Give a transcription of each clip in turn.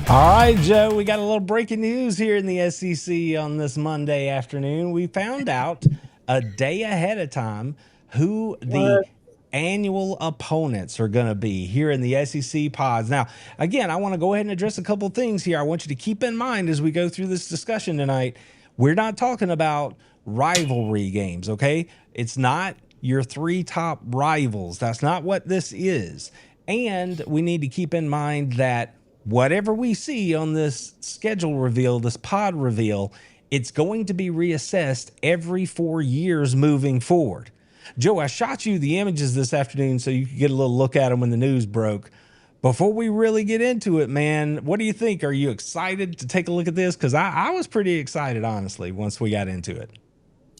All right, Joe, we got a little breaking news here in the SEC on this Monday afternoon. We found out a day ahead of time who the What? annual opponents are going to be here in the SEC pods. Now, again, I want to go ahead and address a couple things here. I want you to keep in mind as we go through this discussion tonight, we're not talking about rivalry games, okay? It's not your three top rivals. That's not what this is. And we need to keep in mind that whatever we see on this schedule reveal, this pod reveal, it's going to be reassessed every 4 years moving forward. Joe, I shot you the images this afternoon so you could get a little look at them when the news broke. Before we really get into it, man, what do you think? Are you excited to take a look at this? Because I was pretty excited, honestly, once we got into it.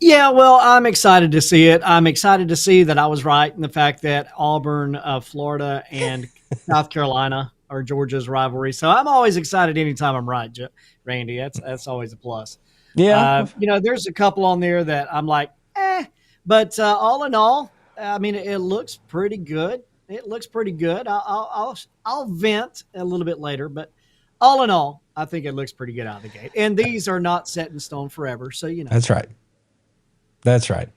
Yeah, well, I'm excited to see it. I'm excited to see that I was right in the fact that Auburn, Florida, and South Carolina are Georgia's rivalry. So I'm always excited anytime I'm right, Randy. That's always a plus. Yeah, There's a couple on there that I'm like, but all in all, I mean, it looks pretty good. It looks pretty good. I'll vent a little bit later, but all in all, I think it looks pretty good out of the gate. And these are not set in stone forever, so that's right. That's right.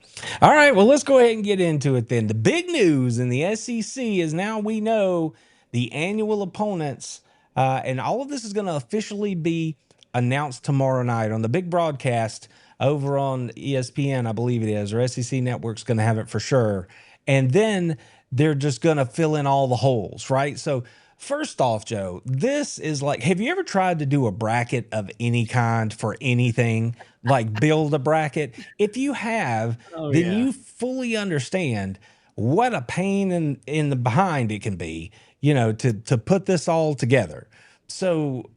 All right. Well, let's go ahead and get into it then. The big news in the SEC is now we know the annual opponents, and all of this is going to officially be announced tomorrow night on the big broadcast over on ESPN, I believe it is, or SEC Network's going to have it for sure. And then they're just going to fill in all the holes, right? So, first off, Joe, this is like, have you ever tried to do a bracket of any kind for anything? Like build a bracket? If you have, Oh then yeah. you fully understand what a pain in the behind it can be, you know, to put this all together. So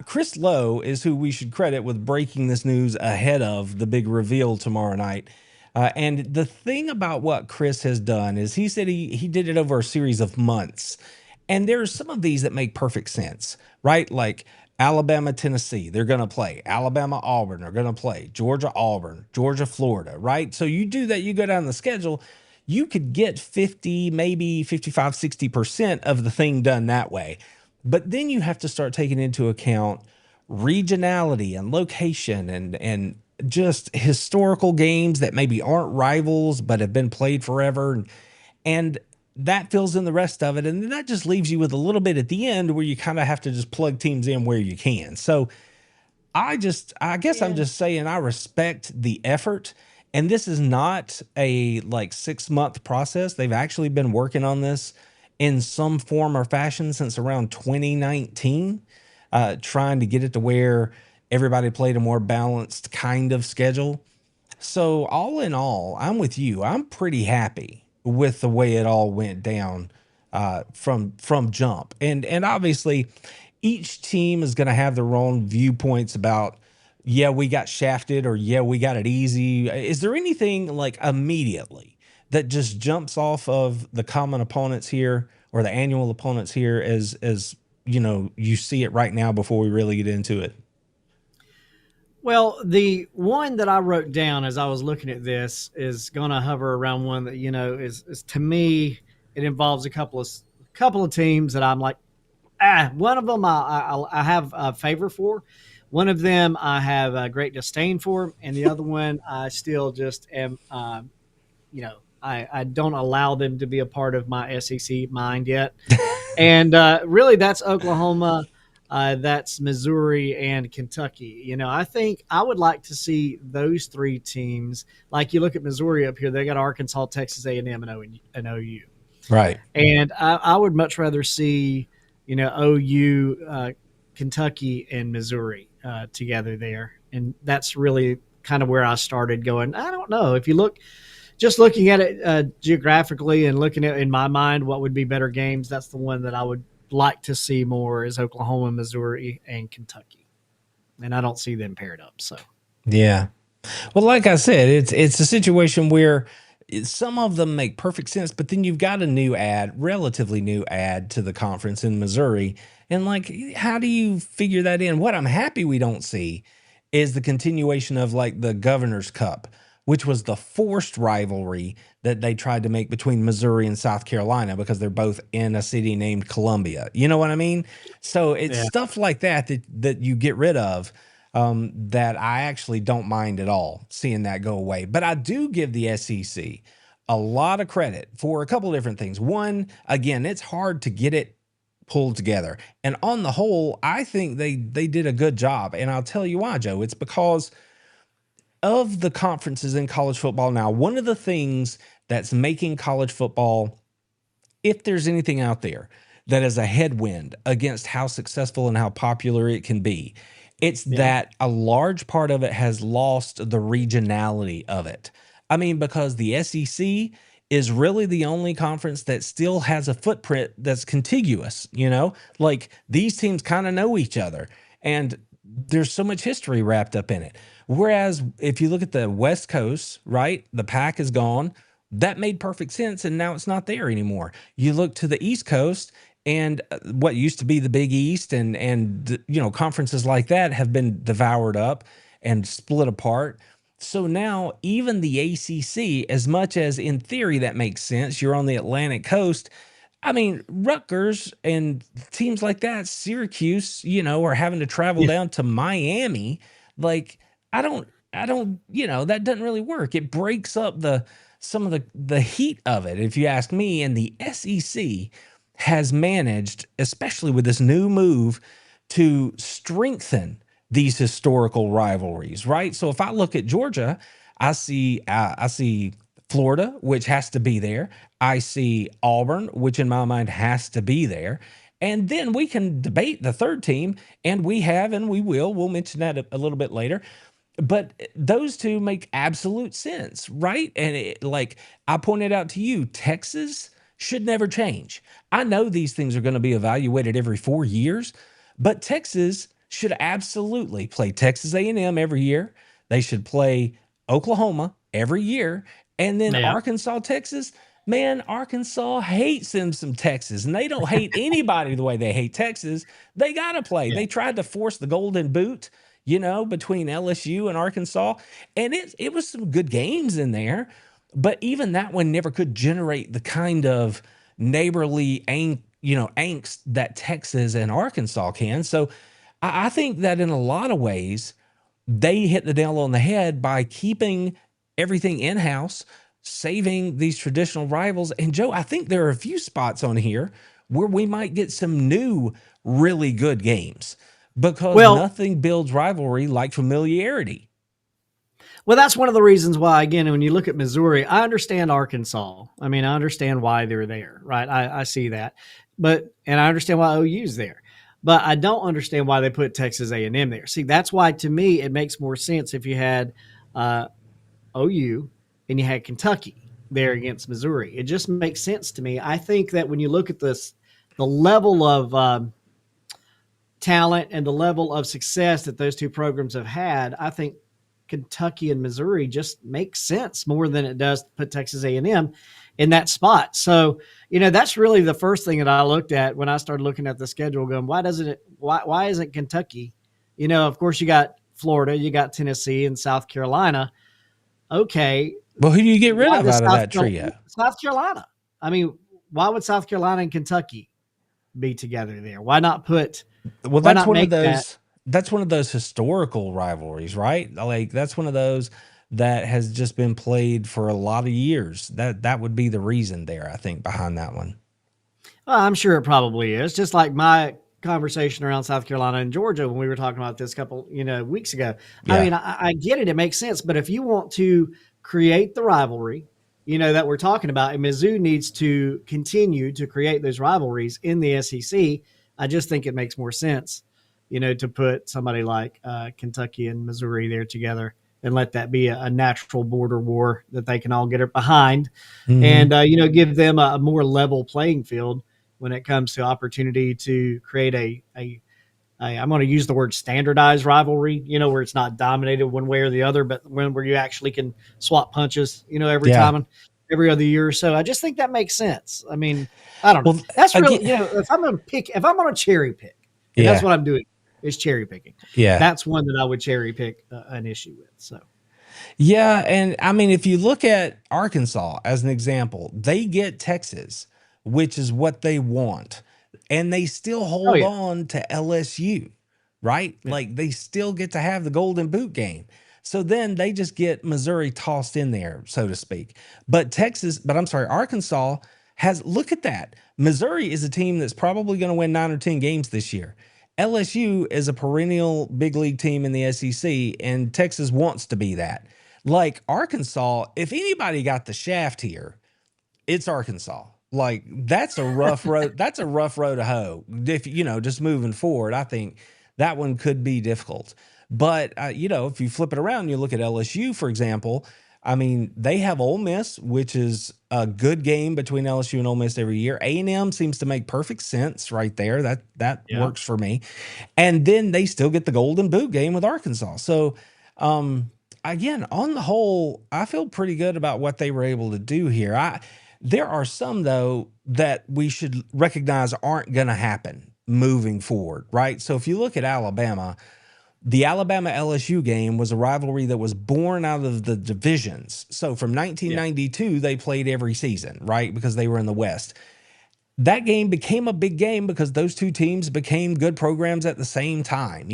Chris Lowe is who we should credit with breaking this news ahead of the big reveal tomorrow night. And the thing about what Chris has done is he said he did it over a series of months. And there's some of these that make perfect sense, right? Like Alabama, Tennessee, they're going to play. Alabama, Auburn are going to play. Georgia, Auburn, Georgia, Florida, right? So you do that, you go down the schedule, you could get 50, maybe 55, 60% of the thing done that way. But then you have to start taking into account regionality and location and just historical games that maybe aren't rivals but have been played forever. And that fills in the rest of it. And then that just leaves you with a little bit at the end where you kind of have to just plug teams in where you can. So I guess I'm Yeah. just saying I respect the effort. And this is not a like 6 month process. They've actually been working on this in some form or fashion since around 2019, trying to get it to where everybody played a more balanced kind of schedule. So all in all, I'm with you. I'm pretty happy with the way it all went down from jump, and obviously, each team is going to have their own viewpoints about. Yeah, we got shafted, or yeah, we got it easy. Is there anything like immediately that just jumps off of the common opponents here or the annual opponents here as you know you see it right now before we really get into it? Well, the one that I wrote down as I was looking at this is going to hover around one that is to me it involves a couple of teams that I'm like one of them I have a favor for, one of them I have a great disdain for, and the other one I still just am I don't allow them to be a part of my SEC mind yet. And really, that's Oklahoma, that's Missouri, and Kentucky. I think I would like to see those three teams. Like you look at Missouri up here, they got Arkansas, Texas A&M, and OU. Right. And I would much rather see, OU, Kentucky, and Missouri together there. And that's really kind of where I started going. I don't know if you looking at it geographically and looking at in my mind what would be better games. That's the one that I would like to see more is Oklahoma, Missouri, and Kentucky, and I don't see them paired up. So Yeah. Well, like I said, it's a situation where some of them make perfect sense, but then you've got a relatively new ad to the conference in Missouri, and like, how do you figure that in? What I'm happy we don't see is the continuation of like the Governor's Cup, which was the forced rivalry that they tried to make between Missouri and South Carolina because they're both in a city named Columbia. You know what I mean? So it's Yeah. stuff like that you get rid of, that I actually don't mind at all seeing that go away. But I do give the SEC a lot of credit for a couple different things. One, again, it's hard to get it pulled together. And on the whole, I think they did a good job. And I'll tell you why, Joe. It's because of the conferences in college football now. One of the things that's making college football, if there's anything out there that is a headwind against how successful and how popular it can be, it's that a large part of it has lost the regionality of it. I mean, because the SEC is really the only conference that still has a footprint that's contiguous, like these teams kind of know each other and there's so much history wrapped up in it. Whereas if you look at the West Coast, right, the Pac is gone. That made perfect sense. And now it's not there anymore. You look to the East Coast and what used to be the Big East and conferences like that have been devoured up and split apart. So now even the ACC, as much as in theory that makes sense, you're on the Atlantic coast. I mean, Rutgers and teams like that, Syracuse, are having to travel down to Miami. Like, I don't, that doesn't really work. It breaks up some of the heat of it, if you ask me. And the SEC has managed, especially with this new move, to strengthen these historical rivalries, right? So if I look at Georgia, I see Florida, which has to be there. I see Auburn, which in my mind has to be there. And then we can debate the third team, and we have, and we will. We'll mention that a little bit later. But those two make absolute sense, right? And like I pointed out to you, Texas should never change. I know these things are going to be evaluated every 4 years, but Texas should absolutely play Texas A&M every year. They should play Oklahoma every year. And then Arkansas, Texas, man, Arkansas hates them some Texas. And they don't hate anybody the way they hate Texas. They got to play. They tried to force the golden boot, between LSU and Arkansas. And it was some good games in there. But even that one never could generate the kind of neighborly angst that Texas and Arkansas can. So I think that in a lot of ways, they hit the nail on the head by keeping everything in-house, saving these traditional rivals. And Joe, I think there are a few spots on here where we might get some new, really good games because nothing builds rivalry like familiarity. Well, that's one of the reasons why, again, when you look at Missouri, I understand Arkansas. I mean, I understand why they're there, right? I see that. And I understand why OU's there. But I don't understand why they put Texas A&M there. See, that's why, to me, it makes more sense if you had OU and you had Kentucky there against Missouri. It just makes sense to me. I think that when you look at this, the level of talent and the level of success that those two programs have had, I think Kentucky and Missouri just makes sense more than it does to put Texas A&M in that spot. So, that's really the first thing that I looked at when I started looking at the schedule going, why isn't Kentucky? Of course you got Florida, you got Tennessee and South Carolina. Okay. Well, who do you get rid of out of that trio? South Carolina. I mean, why would South Carolina and Kentucky be together there? Why not put, well, that's one of those, that's one of those historical rivalries, right? Like that's one of those that has just been played for a lot of years. That would be the reason there, I think, behind that one. Well, I'm sure it probably is. Just like my conversation around South Carolina and Georgia when we were talking about this couple, weeks ago. Yeah. I mean, I get it. It makes sense. But if you want to create the rivalry, that we're talking about, and Mizzou needs to continue to create those rivalries in the SEC, I just think it makes more sense, to put somebody like Kentucky and Missouri there together and let that be a natural border war that they can all get it behind, and give them a more level playing field when it comes to opportunity to create a I'm going to use the word standardized rivalry, where it's not dominated one way or the other, but where you actually can swap punches, every time and every other year or so. I just think that makes sense. I mean, I don't know. That's really, if I'm going to cherry pick, that's what I'm doing is cherry picking. Yeah. That's one that I would cherry pick an issue with. So. Yeah, and I mean, if you look at Arkansas as an example, they get Texas, which is what they want, and they still Oh hold yeah, on to LSU, right? yeah, Like they still get to have the Golden Boot game. So then they just get Missouri tossed in there, so to speak. But I'm sorry, Arkansas has, look at that. Missouri is a team that's probably going to win 9 or 10 games this year. LSU is a perennial big league team in the SEC, and Texas wants to be that. Like Arkansas, if anybody got the shaft here, it's Arkansas. Like that's a rough road. That's a rough road to hoe. If just moving forward, I think that one could be difficult. But if you flip it around, you look at LSU, for example. I mean, they have Ole Miss, which is a good game between LSU and Ole Miss every year. A&M seems to make perfect sense right there. That yeah. works for me. And then they still get the Golden Boot game with Arkansas. So, again, on the whole, I feel pretty good about what they were able to do here. There are some though that we should recognize aren't going to happen moving forward, right? So if you look at Alabama, the Alabama LSU game was a rivalry that was born out of the divisions. So from Yeah. 1992, they played every season, right? Because they were in the West. That game became a big game because those two teams became good programs at the same time.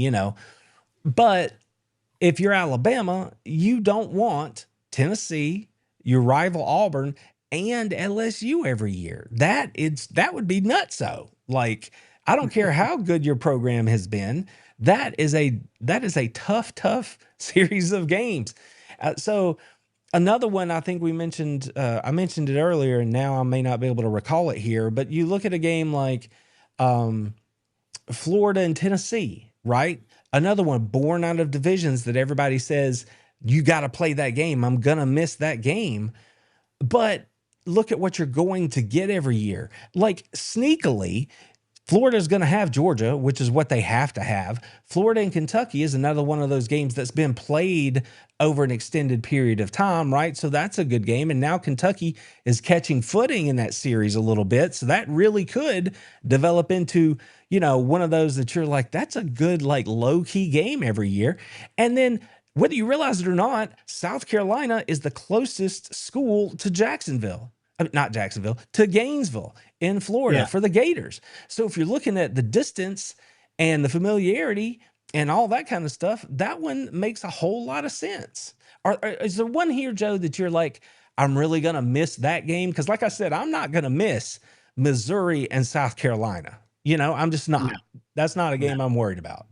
But if you're Alabama, you don't want Tennessee, your rival Auburn, and LSU every year. That would be nutso. Like, I don't care how good your program has been. That is a tough series of games. So another one, I think we mentioned, I mentioned it earlier, and now I may not be able to recall it here. But you look at a game like Florida and Tennessee, right? Another one born out of divisions that everybody says you got to play that game. I'm going to miss that game. But look at what you're going to get every year. Like sneakily, Florida's going to have Georgia, which is what they have to have. Florida and Kentucky is another one of those games that's been played over an extended period of time, right? So that's a good game. And now Kentucky is catching footing in that series a little bit. So that really could develop into, one of those that you're like, that's a good, like low key game every year. And then whether you realize it or not, South Carolina is the closest school to Jacksonville. Not Jacksonville, to Gainesville in Florida Yeah. for the Gators. So if you're looking at the distance and the familiarity and all that kind of stuff, that one makes a whole lot of sense. Is there one here, Joe, that you're like, I'm really going to miss that game? Because like I said, I'm not going to miss Missouri and South Carolina. I'm just No, not. That's not a no. game I'm worried about.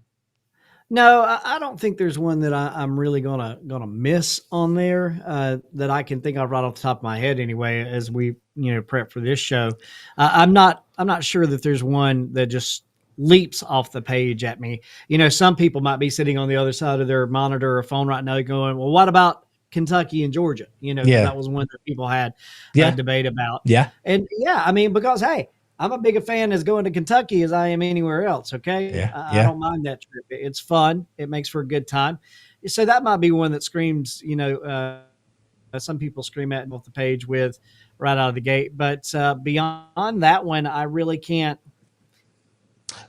No, I don't think there's one that I'm really gonna miss on there that I can think of right off the top of my head. Anyway, as we prep for this show, I'm not sure that there's one that just leaps off the page at me. Some people might be sitting on the other side of their monitor or phone right now, going, "Well, what about Kentucky and Georgia?" Because Yeah. that was one that people had a Yeah. debate about. Yeah. And yeah, I mean, because hey, I'm a big a fan as going to Kentucky as I am anywhere else. Okay, Yeah. I Yeah. don't mind that trip. It's fun. It makes for a good time. So that might be one that screams. Some people scream at off the page with right out of the gate. But beyond that one, I really can't.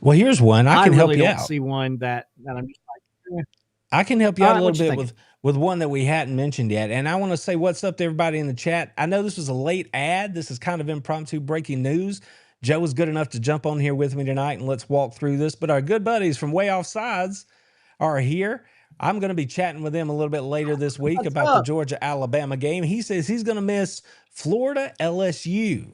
Well, here's one. I I can help really you don't out. see one that I'm just like. I can help you All out a right, little what you bit thinking? with one that we hadn't mentioned yet. And I want to say what's up to everybody in the chat. I know this was a late ad. This is kind of impromptu breaking news. Joe was good enough to jump on here with me tonight and let's walk through this. But our good buddies from Way Off Sides are here. I'm going to be chatting with them a little bit later this week What's about the up? Georgia Alabama game. He says he's going to miss Florida LSU.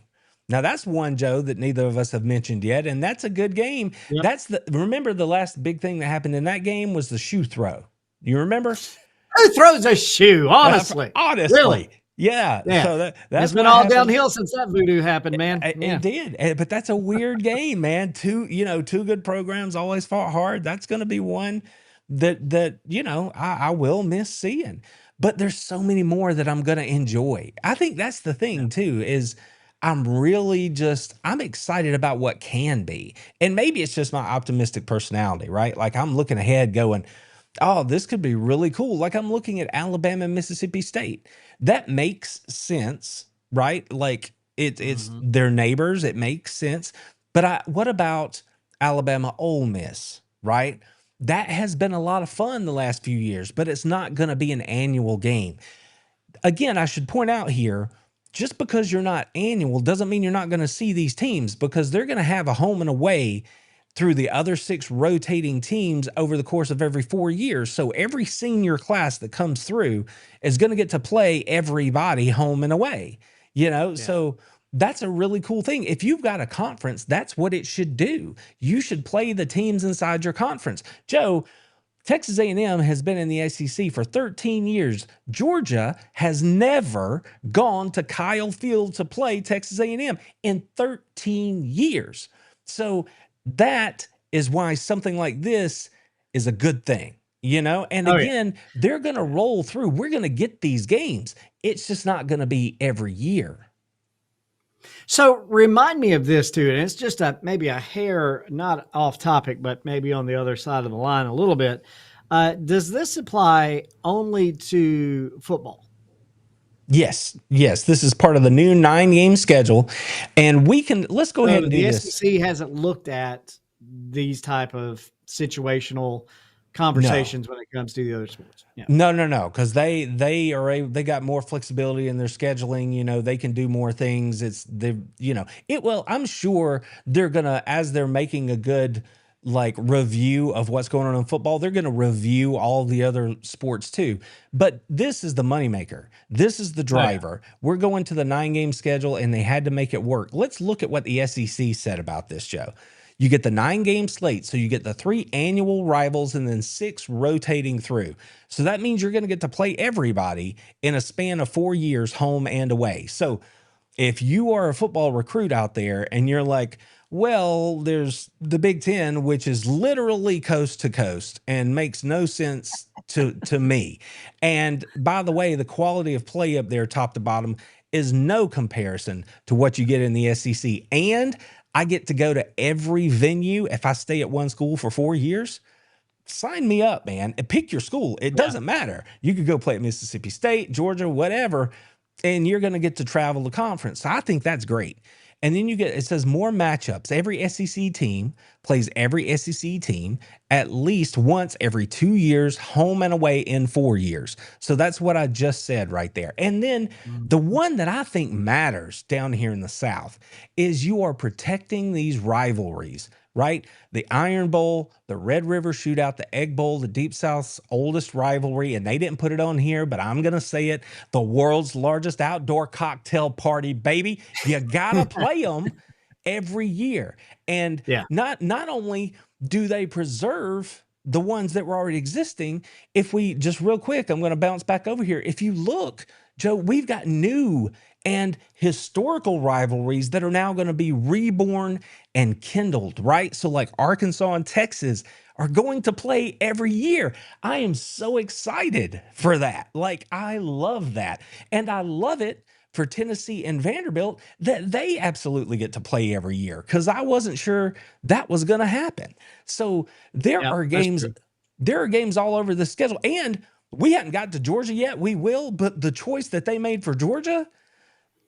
Now that's one, Joe, that neither of us have mentioned yet, and that's a good game. Yep. Remember the last big thing that happened in that game was the shoe throw. You remember? Who throws a shoe? Honestly, really? Honestly, yeah. Yeah. So It's that's been what all happened. downhill since that voodoo happened, man. It Yeah. did, but that's a weird game, man. Two good programs always fought hard. That's going to be one that I will miss seeing. But there's so many more that I'm going to enjoy. I think that's the Yeah. thing too. Is I'm excited about what can be, and maybe it's just my optimistic personality, right? Like I'm looking ahead, going, oh, this could be really cool. Like I'm looking at Alabama and Mississippi State. That makes sense, right? Like it's Mhm. their neighbors. It makes sense. But what about Alabama Ole Miss, right? that has been a lot of fun the last few years, but it's not going to be an annual game. Again, I should point out here, just because you're not annual doesn't mean you're not going to see these teams, because they're going to have a home and away through the other 6 rotating teams over the course of every 4 years. So every senior class that comes through is going to get to play everybody home and away, Yeah. So that's a really cool thing. If you've got a conference, that's what it should do. You should play the teams inside your conference. Joe, Texas A&M has been in the SEC for 13 years. Georgia has never gone to Kyle Field to play Texas A&M in 13 years. So that is why something like this is a good thing, And again, they're going to roll through. We're going to get these games. It's just not going to be every year. So remind me of this too, and it's just maybe a hair not off topic, but maybe on the other side of the line a little bit. Does this apply only to football? Yes. This is part of the new 9-game schedule, and let's go ahead and do this. The SEC hasn't looked at these type of situational conversations when it comes to the other sports. Yeah. No, because they got more flexibility in their scheduling. They can do more things. I'm sure they're gonna, as they're making a good review of what's going on in football, they're going to review all the other sports too. But this is the moneymaker. This is the driver. We're going to the 9-game schedule, and they had to make it work. Let's look at what the SEC said about this, Joe. You get the 9-game slate, so you get the 3 annual rivals and then 6 rotating through. So that means you're going to get to play everybody in a span of 4 years, home and away. So if you are a football recruit out there and you're like, well, there's the Big Ten, which is literally coast to coast and makes no sense to me. And by the way, the quality of play up there, top to bottom, is no comparison to what you get in the SEC. And I get to go to every venue if I stay at one school for 4 years. Sign me up, man, and pick your school. It doesn't matter. You could go play at Mississippi State, Georgia, whatever, and you're going to get to travel the conference. So I think that's great. And then it says more matchups. Every SEC team plays every SEC team at least once every 2 years, home and away in 4 years. So that's what I just said right there. And then the one that I think matters down here in the South is you are protecting these rivalries, right? The Iron Bowl, the Red River Shootout, the Egg Bowl, the Deep South's oldest rivalry, and they didn't put it on here, but I'm going to say it, the world's largest outdoor cocktail party, baby. You got to play them every year. And not only do they preserve the ones that were already existing, if we just real quick, I'm going to bounce back over here. If you look, Joe, we've got new and historical rivalries that are now going to be reborn and kindled, right? So like Arkansas and Texas are going to play every year. I am so excited for that. I love that. And I love it for Tennessee and Vanderbilt that they absolutely get to play every year, because I wasn't sure that was going to happen. So there are games all over the schedule. And we hadn't got to Georgia yet. We will, but the choice that they made for Georgia,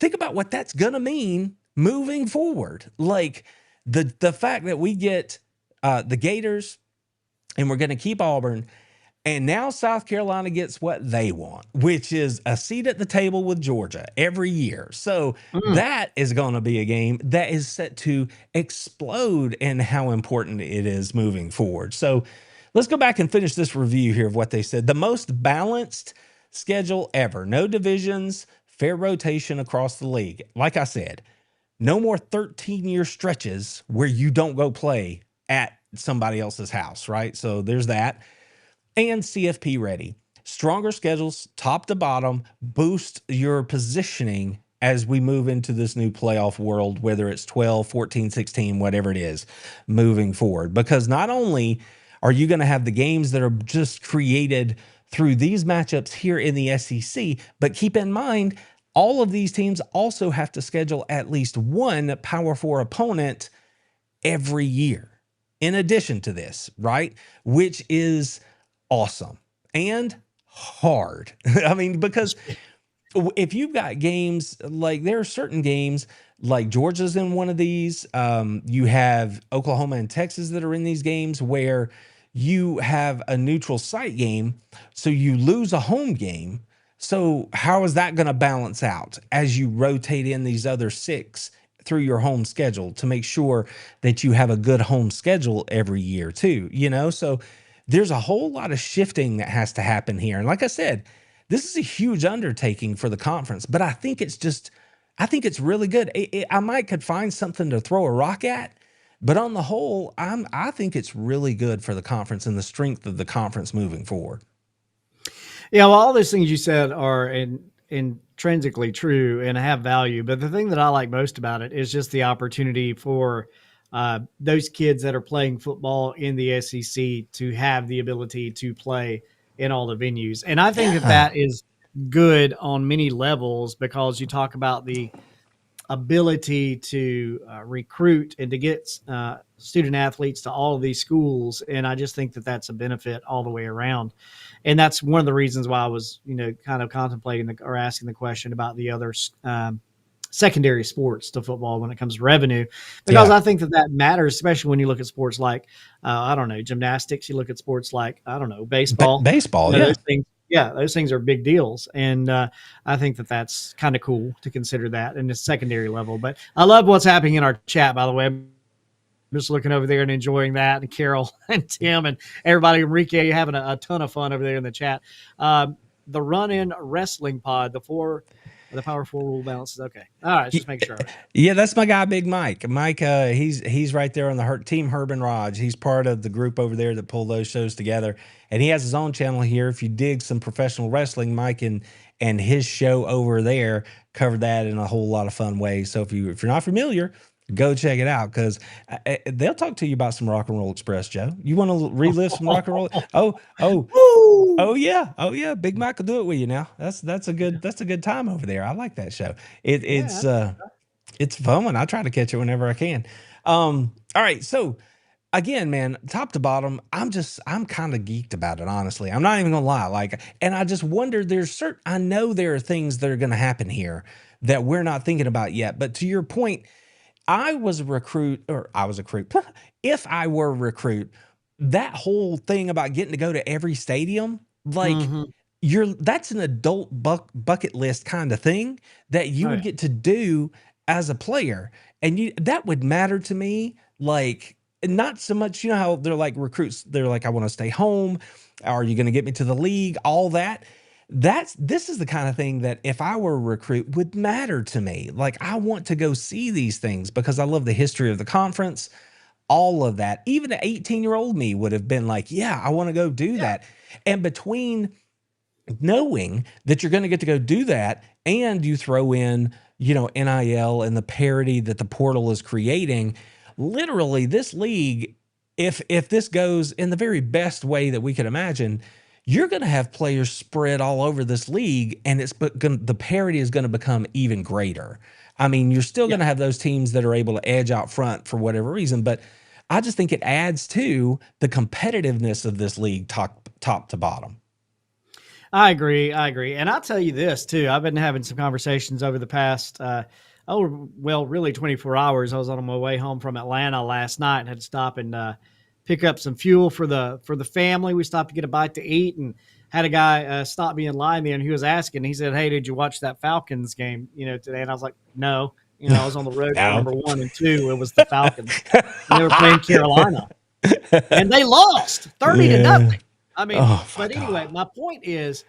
think about what that's going to mean moving forward. The fact that we get the Gators and we're going to keep Auburn, and now South Carolina gets what they want, which is a seat at the table with Georgia every year. So that is going to be a game that is set to explode in how important it is moving forward. So let's go back and finish this review here of what they said. The most balanced schedule ever. No divisions, fair rotation across the league. Like I said, no more 13-year stretches where you don't go play at somebody else's house, right? So there's that. And CFP ready. Stronger schedules, top to bottom, boost your positioning as we move into this new playoff world, whether it's 12, 14, 16, whatever it is, moving forward. Because not only are you going to have the games that are just created through these matchups here in the SEC, but keep in mind, all of these teams also have to schedule at least one Power 4 opponent every year in addition to this, right? Which is awesome and hard. I mean, because if you've got games, there are certain games, like Georgia's in one of these, you have Oklahoma and Texas that are in these games where you have a neutral site game, so you lose a home game. So how is that going to balance out as you rotate in these other 6 through your home schedule to make sure that you have a good home schedule every year too, So there's a whole lot of shifting that has to happen here. And like I said, this is a huge undertaking for the conference, but I think it's really good. I might could find something to throw a rock at, but on the whole, I think it's really good for the conference and the strength of the conference moving forward. Yeah, well, all those things you said are intrinsically true and have value. But the thing that I like most about it is just the opportunity for those kids that are playing football in the SEC to have the ability to play in all the venues. And I think that is good on many levels, because you talk about the ability to recruit and to get student athletes to all of these schools. And I just think that that's a benefit all the way around. And that's one of the reasons why I was, kind of contemplating or asking the question about the other secondary sports to football when it comes to revenue, because I think that matters, especially when you look at sports like, I don't know, gymnastics. You look at sports like, I don't know, baseball. Baseball, those things. Yeah, those things are big deals. And I think that that's kind of cool to consider that in the secondary level. But I love what's happening in our chat, by the way. I'm just looking over there and enjoying that. And Carol and Tim and everybody, Enrique, having a ton of fun over there in the chat. The Run-In Wrestling Pod, the Power 4 rule balances. Okay. All right. Just make sure. Yeah, that's my guy, Big Mike. Mike, he's right there on the Team Herb and Raj. He's part of the group over there that pull those shows together. And he has his own channel here. If you dig some professional wrestling, Mike and his show over there covered that in a whole lot of fun ways. So if you're not familiar, go check it out, because they'll talk to you about some Rock and Roll Express, Joe. You want to relive some Rock and Roll? Oh yeah. Big Mike will do it with you now. That's a good time over there. I like that show. It's fun. I try to catch it whenever I can. All right, so again, man, top to bottom, I'm kind of geeked about it, honestly. I'm not even gonna lie. And I just wonder, I know there are things that are gonna happen here that we're not thinking about yet. But to your point, I was a recruit. If I were a recruit, that whole thing about getting to go to every stadium, that's an adult bucket list kind of thing that you would get to do as a player. And that would matter to me. Like, not so much, how they're like recruits, they're like, I want to stay home. Are you going to get me to the league? All that. This is the kind of thing that if I were a recruit would matter to me. Like, I want to go see these things because I love the history of the conference, all of that. Even an 18-year-old me would have been like, yeah, I want to go do that. And between knowing that you're going to get to go do that, and you throw in, NIL and the parity that the portal is creating, literally this league, if this goes in the very best way that we could imagine, you're going to have players spread all over this league, and the parity is going to become even greater. I mean, you're still going to have those teams that are able to edge out front for whatever reason, but I just think it adds to the competitiveness of this league top to bottom. I agree. And I'll tell you this too. I've been having some conversations over the past, really 24 hours. I was on my way home from Atlanta last night and had to stop and pick up some fuel for the family. We stopped to get a bite to eat, and had a guy stop me in line there, and he was asking. He said, "Hey, did you watch that Falcons game, today?" And I was like, "No." I was on the road for number 1 and 2. It was the Falcons. They were playing Carolina, and they lost 30-0. I mean, but anyway, my point is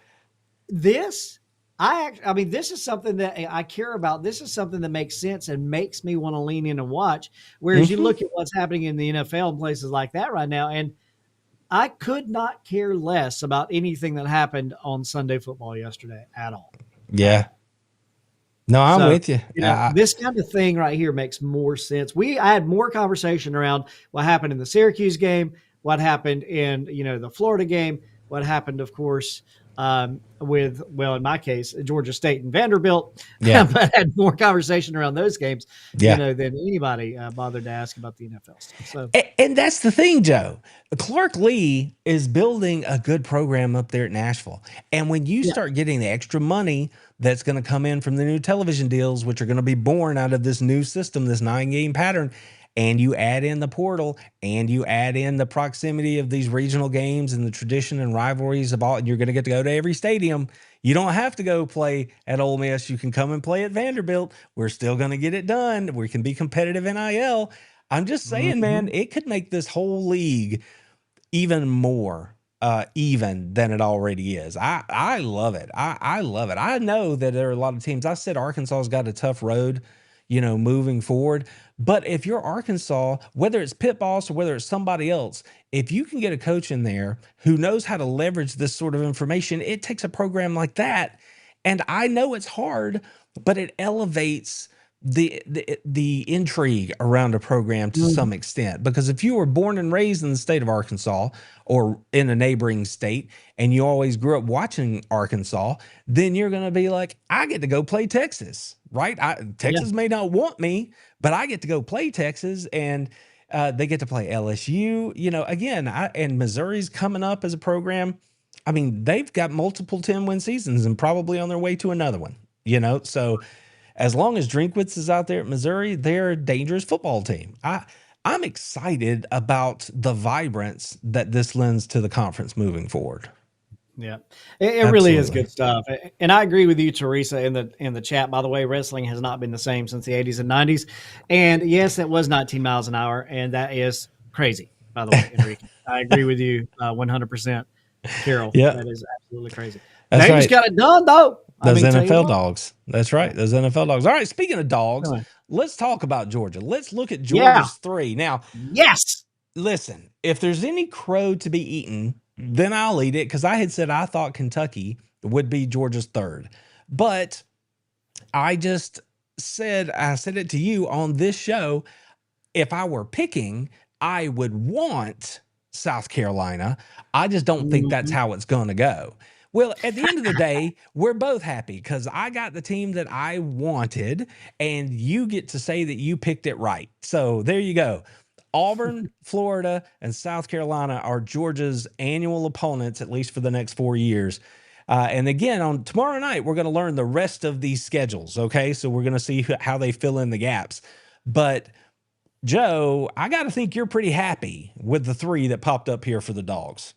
this. This is something that I care about. This is something that makes sense and makes me want to lean in and watch. Whereas you look at what's happening in the NFL and places like that right now, and I could not care less about anything that happened on Sunday football yesterday at all. Yeah. No, I'm with you. This kind of thing right here makes more sense. I had more conversation around what happened in the Syracuse game, what happened in, the Florida game, what happened, of course, in my case, Georgia State and Vanderbilt, but I had more conversation around those games, than anybody bothered to ask about the NFL stuff. So, and that's the thing, Joe. Clark Lee is building a good program up there at Nashville. And when you start getting the extra money that's going to come in from the new television deals, which are going to be born out of this new system, this 9-game pattern, and you add in the portal, and you add in the proximity of these regional games and the tradition and rivalries of all, and you're going to get to go to every stadium. You don't have to go play at Ole Miss. You can come and play at Vanderbilt. We're still going to get it done. We can be competitive NIL. I'm just saying, man, it could make this whole league even more even than it already is. I love it. I love it. I know that there are a lot of teams. I said Arkansas's got a tough road, moving forward. But if you're Arkansas, whether it's Pit Boss or whether it's somebody else, if you can get a coach in there who knows how to leverage this sort of information, it takes a program like that. And I know it's hard, but it elevates the intrigue around a program to some extent, because if you were born and raised in the state of Arkansas or in a neighboring state and you always grew up watching Arkansas, then you're going to be like, I get to go play Texas, right? Texas may not want me, but I get to go play Texas, and they get to play LSU, again, and Missouri's coming up as a program. I mean, they've got multiple 10-win seasons and probably on their way to another one, so as long as Drinkwitz is out there at Missouri, they're a dangerous football team. I'm excited about the vibrance that this lends to the conference moving forward. Yeah, it really is good stuff. And I agree with you, Teresa, in the chat. By the way, wrestling has not been the same since the 80s and 90s. And yes, it was 19 miles an hour, and that is crazy, by the way, Enrique. I agree with you 100%, Carol. Yeah. That is absolutely crazy. That's they just got it done, though. Those NFL dogs. That's right. Those NFL dogs. All right. Speaking of dogs, let's talk about Georgia. Let's look at Georgia's 3. Now, listen, if there's any crow to be eaten, then I'll eat it, because I had said I thought Kentucky would be Georgia's 3rd. But I just said it to you on this show. If I were picking, I would want South Carolina. I just don't think that's how it's going to go. Well, at the end of the day, we're both happy because I got the team that I wanted, and you get to say that you picked it right. So there you go. Auburn, Florida, and South Carolina are Georgia's annual opponents, at least for the next 4 years. And again, on tomorrow night, we're going to learn the rest of these schedules. Okay, so we're going to see how they fill in the gaps. But Joe, I got to think you're pretty happy with the 3 that popped up here for the Dogs.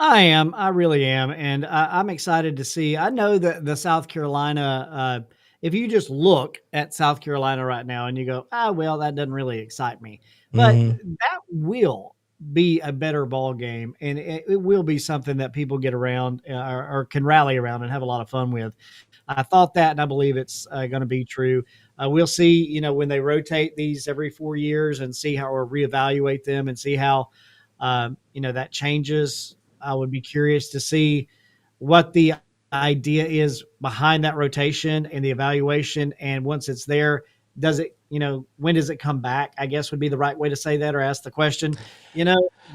I am. I really am. And I'm excited to see. I know that the South Carolina, if you just look at South Carolina right now and you go, well, that doesn't really excite me. But that will be a better ball game. And it will be something that people get around or can rally around and have a lot of fun with. I thought that, and I believe it's going to be true. We'll see, when they rotate these every 4 years and see how, or reevaluate them and see how, that changes. I would be curious to see what the idea is behind that rotation and the evaluation. And once it's there, does it, when does it come back? I guess would be the right way to say that, or ask the question,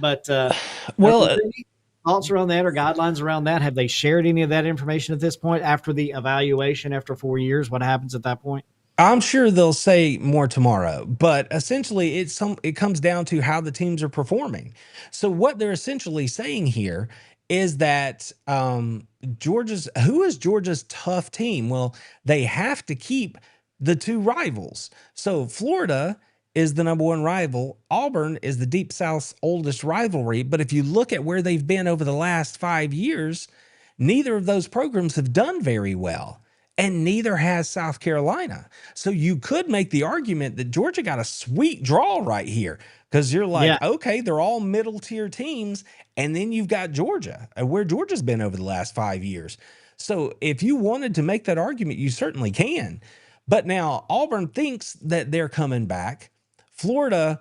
but, thoughts around that or guidelines around that? Have they shared any of that information at this point after the evaluation after 4 years? What happens at that point? I'm sure they'll say more tomorrow, but essentially it comes down to how the teams are performing. So what they're essentially saying here is that who is Georgia's tough team? Well, they have to keep the 2 rivals. So Florida is the number 1 rival. Auburn is the Deep South's oldest rivalry. But if you look at where they've been over the last 5 years, neither of those programs have done very well. And neither has South Carolina. So you could make the argument that Georgia got a sweet draw right here, because you're like, okay, they're all middle tier teams. And then you've got Georgia, where Georgia's been over the last 5 years. So if you wanted to make that argument, you certainly can. But now Auburn thinks that they're coming back. Florida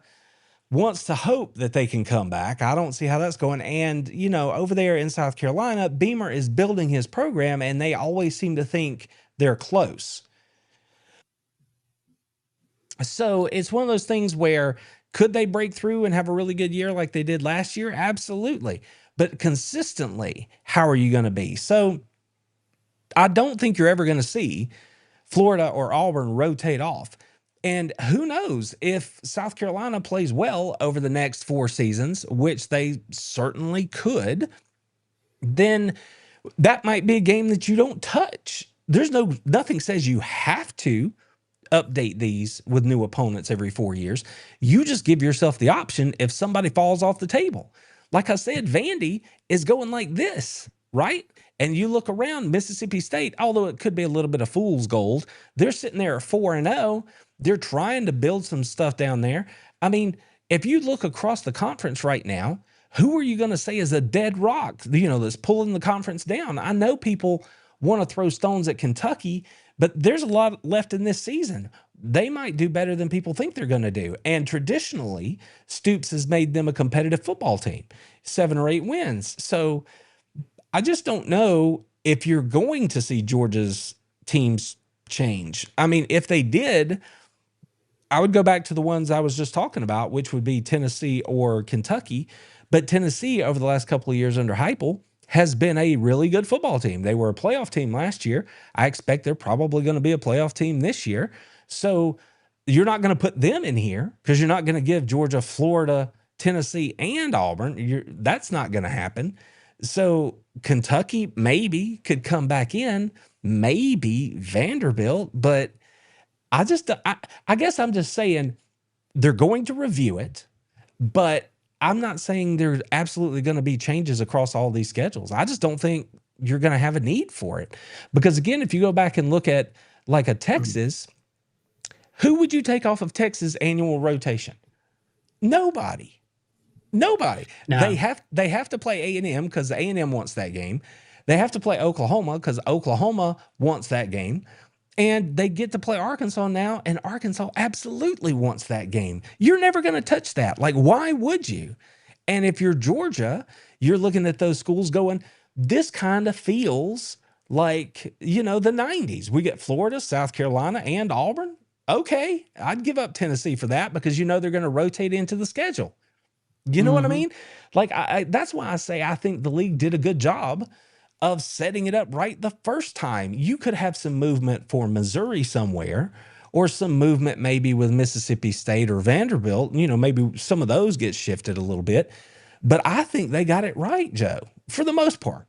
wants to hope that they can come back. I don't see how that's going. And, over there in South Carolina, Beamer is building his program, and they always seem to think they're close. So it's one of those things where, could they break through and have a really good year like they did last year? Absolutely. But consistently, how are you going to be? So I don't think you're ever going to see Florida or Auburn rotate off. And who knows, if South Carolina plays well over the next 4 seasons, which they certainly could, then that might be a game that you don't touch. Nothing says you have to, update these with new opponents every 4 years. You just give yourself the option if somebody falls off the table. Like I said, Vandy is going like this, right? And you look around Mississippi State, although it could be a little bit of fool's gold, they're sitting there at 4-0. They're trying to build some stuff down there. I mean, if you look across the conference right now, who are you going to say is a dead rock, that's pulling the conference down? I know people want to throw stones at Kentucky, but there's a lot left in this season. They might do better than people think they're going to do. And traditionally, Stoops has made them a competitive football team, 7 or 8 wins. So I just don't know if you're going to see Georgia's teams change. I mean, if they did, I would go back to the ones I was just talking about, which would be Tennessee or Kentucky. But Tennessee, over the last couple of years under Heupel, has been a really good football team. They were a playoff team last year. I expect they're probably going to be a playoff team this year. So you're not going to put them in here because you're not going to give Georgia, Florida, Tennessee, and Auburn. That's not going to happen. So Kentucky maybe could come back in, maybe Vanderbilt, but I guess I'm just saying they're going to review it, but I'm not saying there's absolutely going to be changes across all these schedules. I just don't think you're going to have a need for it. Because again, if you go back and look at like a Texas, who would you take off of Texas annual rotation? Nobody. No. They have to play A&M because A&M wants that game. They have to play Oklahoma because Oklahoma wants that game. And they get to play Arkansas now, and Arkansas absolutely wants that game. You're never going to touch that. Like, why would you? And if you're Georgia, you're looking at those schools going, this kind of feels like, the 90s. We get Florida, South Carolina, and Auburn. Okay, I'd give up Tennessee for that because they're going to rotate into the schedule. You know what I mean? Like, that's why I say I think the league did a good job of setting it up right the first time. You could have some movement for Missouri somewhere, or some movement maybe with Mississippi State or Vanderbilt. Maybe some of those get shifted a little bit. But I think they got it right, Joe, for the most part.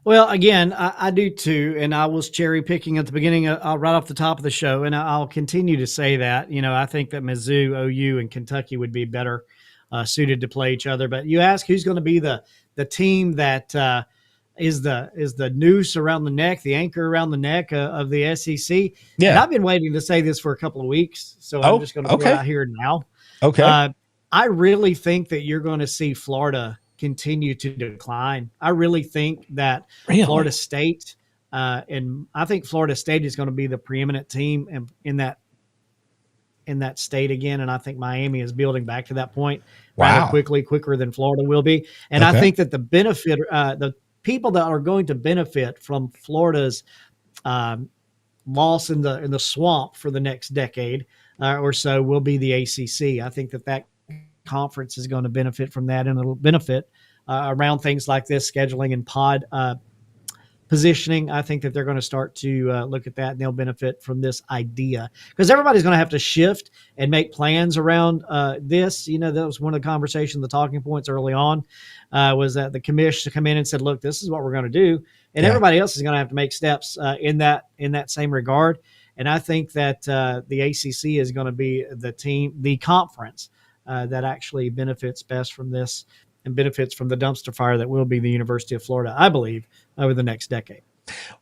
Well, again, I do too, and I was cherry picking at the beginning, right off the top of the show, and I'll continue to say that. I think that Mizzou, OU, and Kentucky would be better suited to play each other. But you ask who's going to be the team that is the noose around the neck, the anchor around the neck of the SEC. Yeah, and I've been waiting to say this for a couple of weeks, so I'm just going to go out here now. Okay, I really think that you're going to see Florida continue to decline. I really think that Florida State, and I think Florida State is going to be the preeminent team in that state again. And I think Miami is building back to that point rather quicker than Florida will be. And I think that the benefit, the people that are going to benefit from Florida's loss in the swamp for the next decade or so will be the ACC. I think that conference is going to benefit from that, and it'll benefit around things like this, scheduling and pod positioning. I think that they're going to start to look at that, and they'll benefit from this idea because everybody's going to have to shift and make plans around this. That was one of the conversations, the talking points early on was that the commission come in and said, look, this is what we're going to do. And everybody else is going to have to make steps in that same regard. And I think that the ACC is going to be the conference that actually benefits best from this and benefits from the dumpster fire that will be the University of Florida, I believe, over the next decade.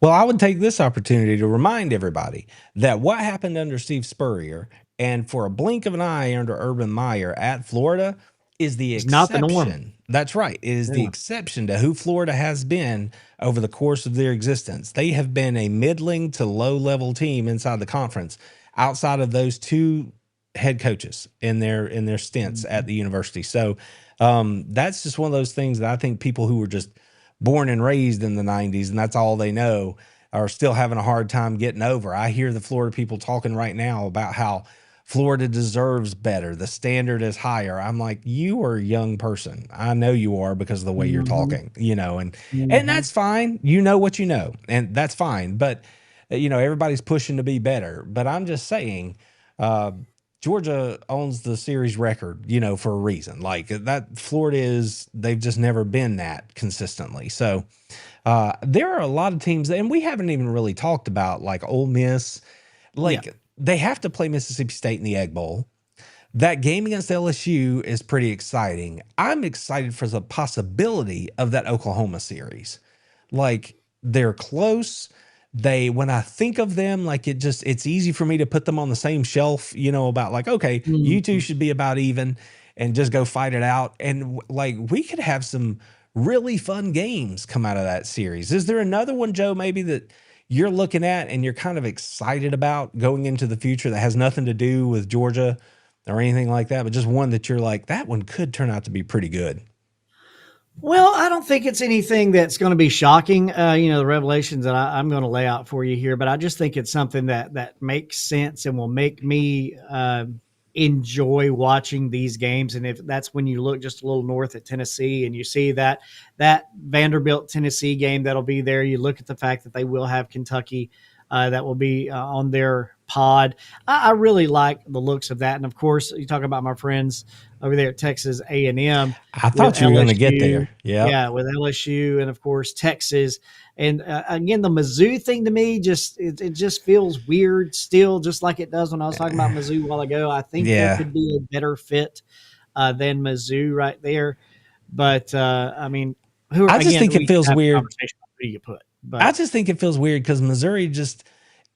Well, I would take this opportunity to remind everybody that what happened under Steve Spurrier and for a blink of an eye under Urban Meyer at Florida is the exception. Not the norm. That's right. It is the exception to who Florida has been over the course of their existence. They have been a middling to low-level team inside the conference outside of those two head coaches in their stints at the university. So that's just one of those things that I think people who were just born and raised in the 90s and that's all they know are still having a hard time getting over. I hear the Florida people talking right now about how Florida deserves better. The standard is higher. I'm like, you are a young person. I know you are because of the way you're talking, and that's fine. You know what you know, and that's fine. But, everybody's pushing to be better. But I'm just saying, Georgia owns the series record, for a reason. Like that, Florida they've just never been that consistently. So there are a lot of teams, and we haven't even really talked about like Ole Miss. they have to play Mississippi State in the Egg Bowl. That game against LSU is pretty exciting. I'm excited for the possibility of that Oklahoma series. Like, they're close. When I think of them, like, it's easy for me to put them on the same shelf, about like, okay, you two should be about even and just go fight it out. And like, we could have some really fun games come out of that series. Is there another one, Joe, maybe that you're looking at and you're kind of excited about going into the future that has nothing to do with Georgia or anything like that, but just one that you're like, that one could turn out to be pretty good? Well, I don't think it's anything that's going to be shocking, the revelations that I'm going to lay out for you here, but I just think it's something that makes sense and will make me enjoy watching these games. And if that's when you look just a little north at Tennessee and you see that Vanderbilt Tennessee game that'll be there, you look at the fact that they will have Kentucky that will be on their pod. I really like the looks of that. And of course, you talk about my friends over there at Texas A&M. I thought you were going to get there. Yeah, with LSU and of course Texas. And again, the Mizzou thing to me it just feels weird still, just like it does when I was talking about Mizzou a while ago. I think there could be a better fit than Mizzou right there. But I mean, I just think it feels weird. Who do you put? But I just think it feels weird because Missouri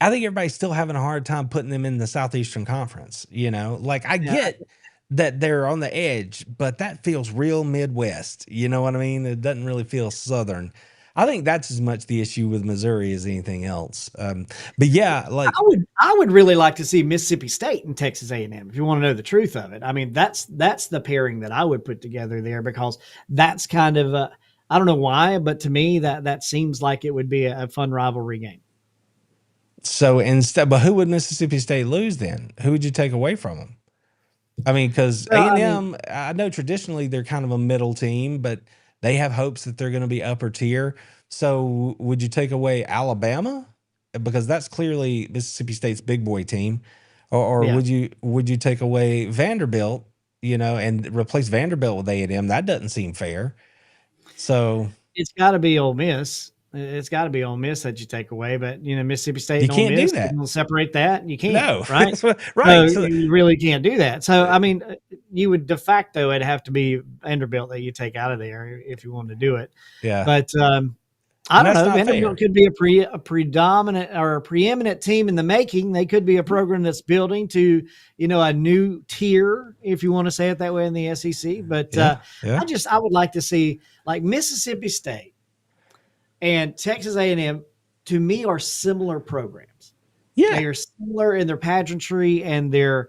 I think everybody's still having a hard time putting them in the Southeastern Conference. Like, I get that they're on the edge, but that feels real Midwest. You know what I mean? It doesn't really feel Southern. I think that's as much the issue with Missouri as anything else. But yeah, like I would really like to see Mississippi State and Texas A&M if you want to know the truth of it. I mean, that's the pairing that I would put together there, because that's kind of I don't know why, but to me that seems like it would be a fun rivalry game. So but who would Mississippi State lose then? Who would you take away from them? I mean, because A&M, I know traditionally they're kind of a middle team, but they have hopes that they're going to be upper tier. So would you take away Alabama? Because that's clearly Mississippi State's big boy team. Or would you take away Vanderbilt, and replace Vanderbilt with A&M? That doesn't seem fair. So it's got to be Ole Miss. It's got to be Ole Miss that you take away, but Mississippi State you and can't Ole Miss, do that. You'll separate that. You can't, no, right? right. So you really can't do that. So I mean, you would de facto it'd have to be Vanderbilt that you take out of there if you wanted to do it. Yeah, but I don't know. Vanderbilt could be a predominant or a preeminent team in the making. They could be a program that's building to a new tier, if you want to say it that way, in the SEC. But I would like to see, like, Mississippi State and Texas A&M, to me, are similar programs. Yeah, they are similar in their pageantry and their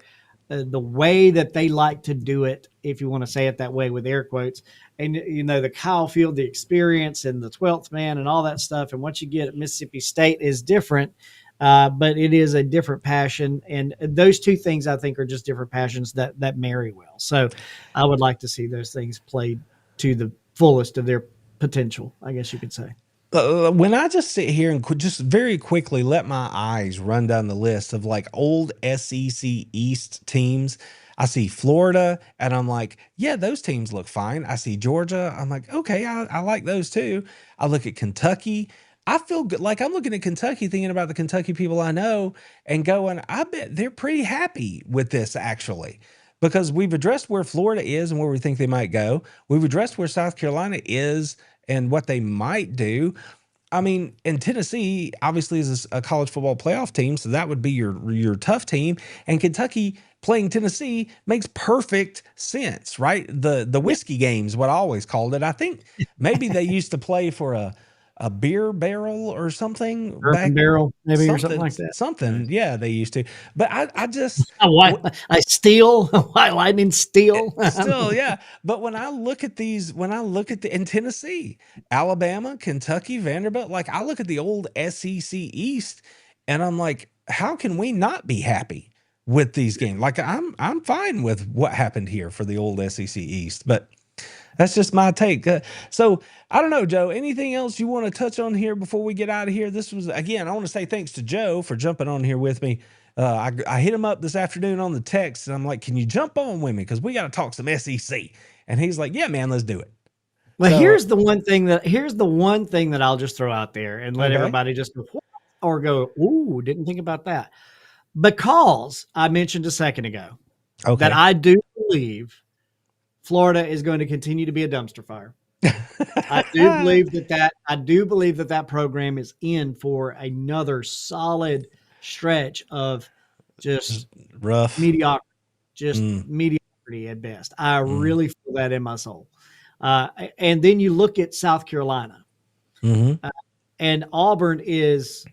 the way that they like to do it, if you want to say it that way with air quotes. And the Kyle Field, the experience, and the 12th man, and all that stuff. And what you get at Mississippi State is different, but it is a different passion. And those two things, I think, are just different passions that marry well. So I would like to see those things played to the fullest of their potential, I guess you could say. When I just sit here and just very quickly let my eyes run down the list of like old SEC East teams, I see Florida and I'm like, yeah, those teams look fine. I see Georgia. I'm like, okay, I like those too. I look at Kentucky. I feel good. Like, I'm looking at Kentucky, thinking about the Kentucky people I know and going, I bet they're pretty happy with this, actually, because we've addressed where Florida is and where we think they might go. We've addressed where South Carolina is and what they might do. I mean, in Tennessee, obviously, is a college football playoff team, so that would be your tough team. And Kentucky playing Tennessee makes perfect sense, right? The whiskey game is what I always called it. I think maybe they used to play for a beer barrel or something. Barrel, maybe, or something like that. Something, yeah, they used to. But I just I steal white lightning steel. Still, yeah. But when I look at in Tennessee, Alabama, Kentucky, Vanderbilt, like, I look at the old SEC East, and I'm like, how can we not be happy with these games? Like, I'm fine with what happened here for the old SEC East, but that's just my take. So I don't know, Joe, anything else you want to touch on here before we get out of here? This was, again, I want to say thanks to Joe for jumping on here with me. I hit him up this afternoon on the text, and I'm like, can you jump on with me? Because we got to talk some SEC. And he's like, yeah, man, let's do it. Well, here's the one thing that I'll just throw out there and let everybody just go, or go, ooh, didn't think about that. because I mentioned a second ago that I do believe Florida is going to continue to be a dumpster fire. I do believe that program is in for another solid stretch of just rough, mediocrity, mediocrity at best. I really feel that in my soul. And then you look at South Carolina, and Auburn is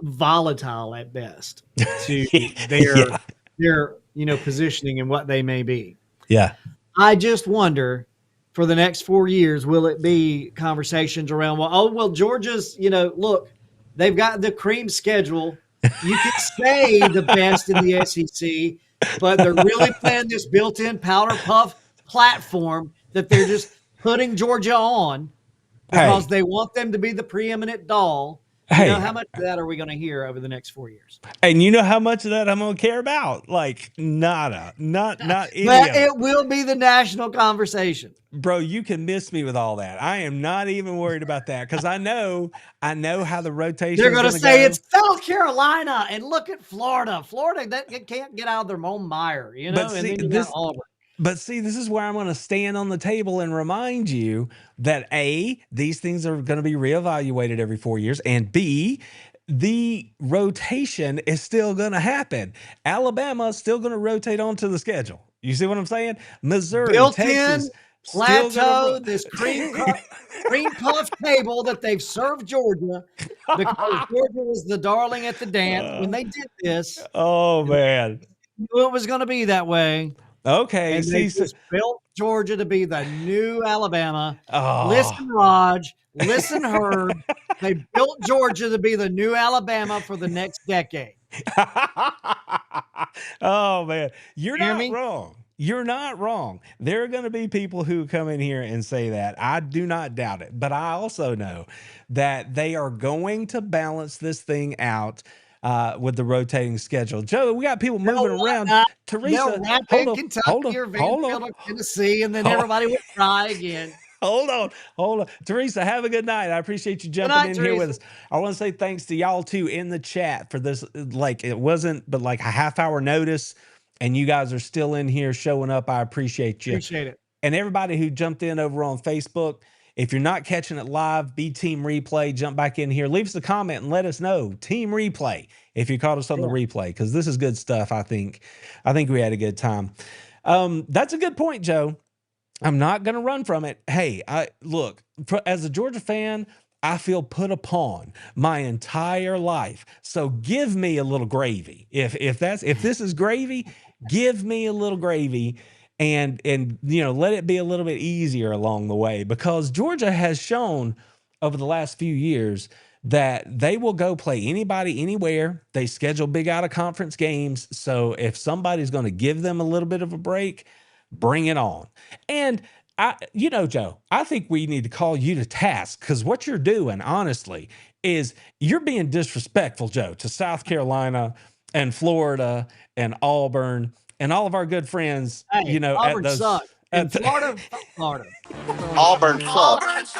volatile at best to their positioning and what they may be. Yeah. I just wonder for the next 4 years, will it be conversations around, Georgia's, look, they've got the cream schedule. You can say the best in the SEC, but they're really playing this built-in powder puff platform that they're just putting Georgia on because they want them to be the preeminent doll. How much of that are we going to hear over the next 4 years? And you know how much of that I'm going to care about? Like nada, not any but of it will be the national conversation. Bro, you can miss me with all that. I am not even worried about that because I know how the rotation. They're going to say it's South Carolina and look at Florida. Florida that can't get out of their own mire, But see, and then you got Auburn. But see, this is where I'm going to stand on the table and remind you that A, these things are going to be reevaluated every 4 years, and B, the rotation is still going to happen. Alabama is still going to rotate onto the schedule. You see what I'm saying? Missouri, Texas, plateau this cream puff table that they've served Georgia because Georgia was the darling at the dance when they did this. Oh man, knew it was going to be that way. Okay, and they just built Georgia to be the new Alabama. Listen, Raj. Listen, Herb. They built Georgia to be the new Alabama for the next decade. Oh man, you're not wrong. You're not wrong. There are going to be people who come in here and say that. I do not doubt it. But I also know that they are going to balance this thing out with the rotating schedule. Joe, we got people moving around. Teresa, hold on. Tennessee, and then everybody would cry again. Hold on. Teresa, have a good night. I appreciate you jumping in here with us. I want to say thanks to y'all too in the chat for this. Like it wasn't, but like a half-hour notice, and you guys are still in here showing up. I appreciate you. Appreciate it. And everybody who jumped in over on Facebook, if you're not catching it live, be Team Replay. Jump back in here. Leave us a comment and let us know. Team Replay, if you caught us on the replay, because this is good stuff, I think. I think we had a good time. That's a good point, Joe. I'm not going to run from it. Hey, look, as a Georgia fan, I feel put upon my entire life. So give me a little gravy. If this is gravy, give me a little gravy and let it be a little bit easier along the way, because Georgia has shown over the last few years that they will go play anybody anywhere. They schedule big out of conference games. So if somebody's going to give them a little bit of a break, bring it on. And Joe, I think we need to call you to task, because what you're doing, honestly, is you're being disrespectful, Joe, to South Carolina and Florida and Auburn and all of our good friends. Hey, Auburn sucks. And Florida. Auburn sucks.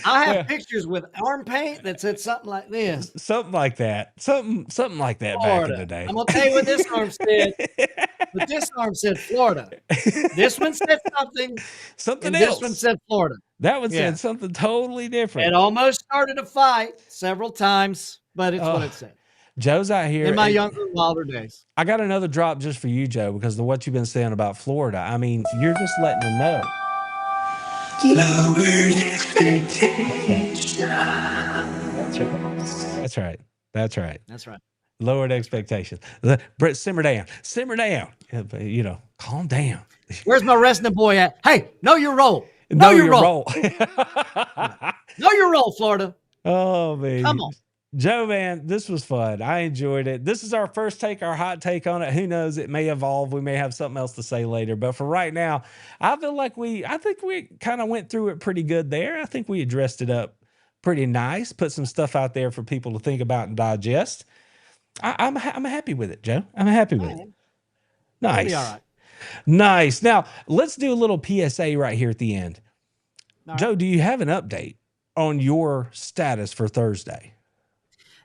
I have pictures with arm paint that said something like this. Something like that. Something like that Florida. Back in the day. I'm going to tell you what this arm said. But this arm said Florida. This one said something else. This one said Florida. That one said something totally different. It almost started a fight several times, but it's what it said. Joe's out here. In my younger, wilder days. I got another drop just for you, Joe, because of what you've been saying about Florida. I mean, you're just letting them know. Lowered expectations. That's right. That's right. Lowered expectations. Brett, simmer down. Calm down. Where's my wrestling boy at? Hey, know your role. Know your role. Know your role, Florida. Oh, man. Come on. Joe, man, this was fun. I enjoyed it. This is our first take, our hot take on it. Who knows? It may evolve. We may have something else to say later. But for right now, I feel like I think we kind of went through it pretty good there. I think we addressed it up pretty nice, put some stuff out there for people to think about and digest. I'm happy with it, Joe. I'm happy with it. Nice. It'll be all right. Nice. Now, let's do a little PSA right here at the end. Joe, do you have an update on your status for Thursday?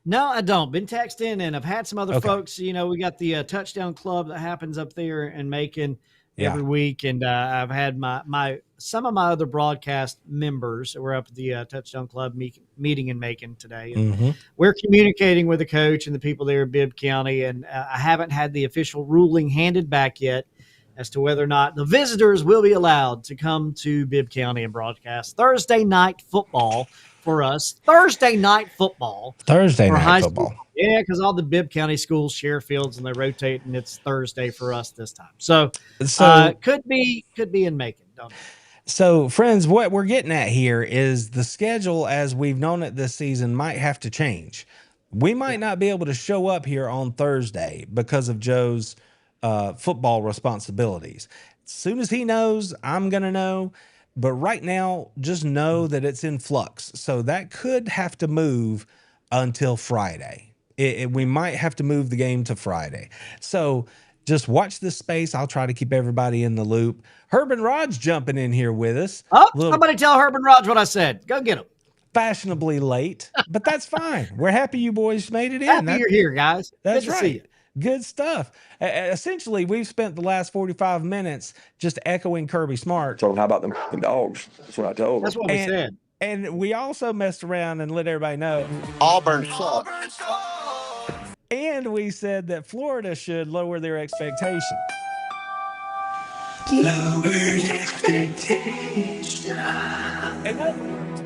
No, I don't. Been texting, and I've had some other Okay. folks. We got the touchdown club that happens up there in Macon every Yeah. week, and I've had some of my other broadcast members. We're up at the touchdown club meeting in Macon today, and Mm-hmm. we're communicating with the coach and the people there in Bibb County. And I haven't had the official ruling handed back yet as to whether or not the visitors will be allowed to come to Bibb County and broadcast Thursday night football for us. Thursday night football. Thursday For night high football. school. Yeah, because all the Bibb County schools share fields and they rotate, and it's Thursday for us this time. So could be in Macon. Don't know. So, friends, what we're getting at here is the schedule as we've known it this season might have to change. We might not be able to show up here on Thursday because of Joe's football responsibilities. As soon as he knows, I'm going to know. But right now, just know that it's in flux. So that could have to move until Friday. We might have to move the game to Friday. So just watch this space. I'll try to keep everybody in the loop. Herb and Rod's jumping in here with us. Oh, somebody tell Herb and Raj what I said. Go get him. Fashionably late, but that's fine. We're happy you boys made it in. Happy you're here, guys. That's Good to see you. Good stuff. Essentially, we've spent the last 45 minutes just echoing Kirby Smart. So how about them dogs? That's what I told them. That's what we said. And we also messed around and let everybody know. Auburn Club. And we said that Florida should lower their expectations. Lowered expectations. And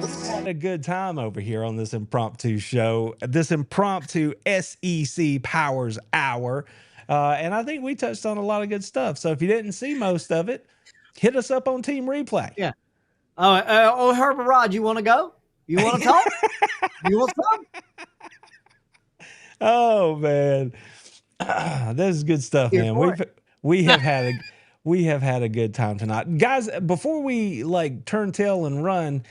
we had a good time over here on this impromptu show, this impromptu SEC Powers Hour. And I think we touched on a lot of good stuff. So if you didn't see most of it, hit us up on Team Replay. Yeah. Oh, Herb and Rod, you want to go? You want to talk? You want to talk? Oh man, this is good stuff, man. We have had a good time tonight, guys. Before we turn tail and run,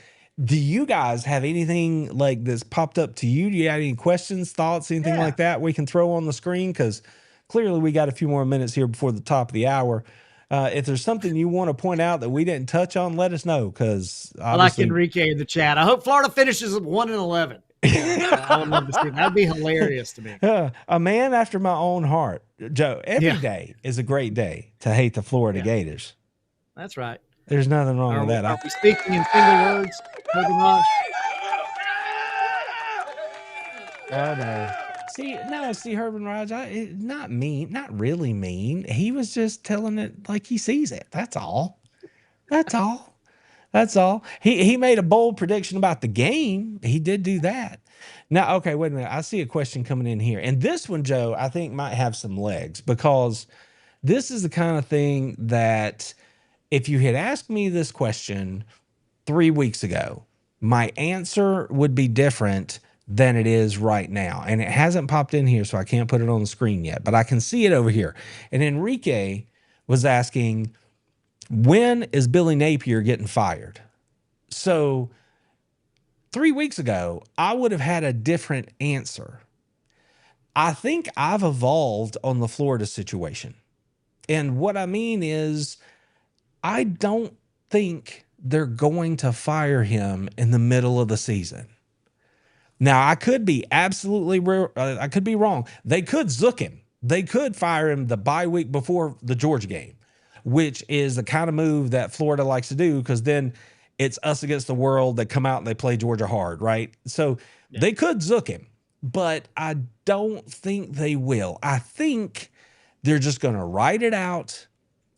do you guys have anything that's popped up to you? Do you have any questions, thoughts, anything like that we can throw on the screen? Because clearly we got a few more minutes here before the top of the hour. If there's something you want to point out that we didn't touch on, let us know. Because I like Enrique in the chat. I hope Florida finishes 1-11. I would love to see that. That'd be hilarious to me. A man after my own heart, Joe. Every day is a great day to hate the Florida Gators. That's right. There's nothing wrong with that. Are we speaking in single words? Oh no. See, Herb and Raj, not mean, not really mean. He was just telling it like he sees it. That's all. That's all. That's all. He made a bold prediction about the game. He did do that. Now, okay, wait a minute. I see a question coming in here. And this one, Joe, I think might have some legs, because this is the kind of thing that if you had asked me this question 3 weeks ago, my answer would be different than it is right now. And it hasn't popped in here, so I can't put it on the screen yet, but I can see it over here. And Enrique was asking, when is Billy Napier getting fired? So 3 weeks ago, I would have had a different answer. I think I've evolved on the Florida situation. And what I mean is, I don't think they're going to fire him in the middle of the season. Now, I could be I could be wrong. They could zook him. They could fire him the bye week before the Georgia game, which is the kind of move that Florida likes to do, because then it's us against the world. They come out and they play Georgia hard, right? So they could zook him, but I don't think they will. I think they're just going to ride it out,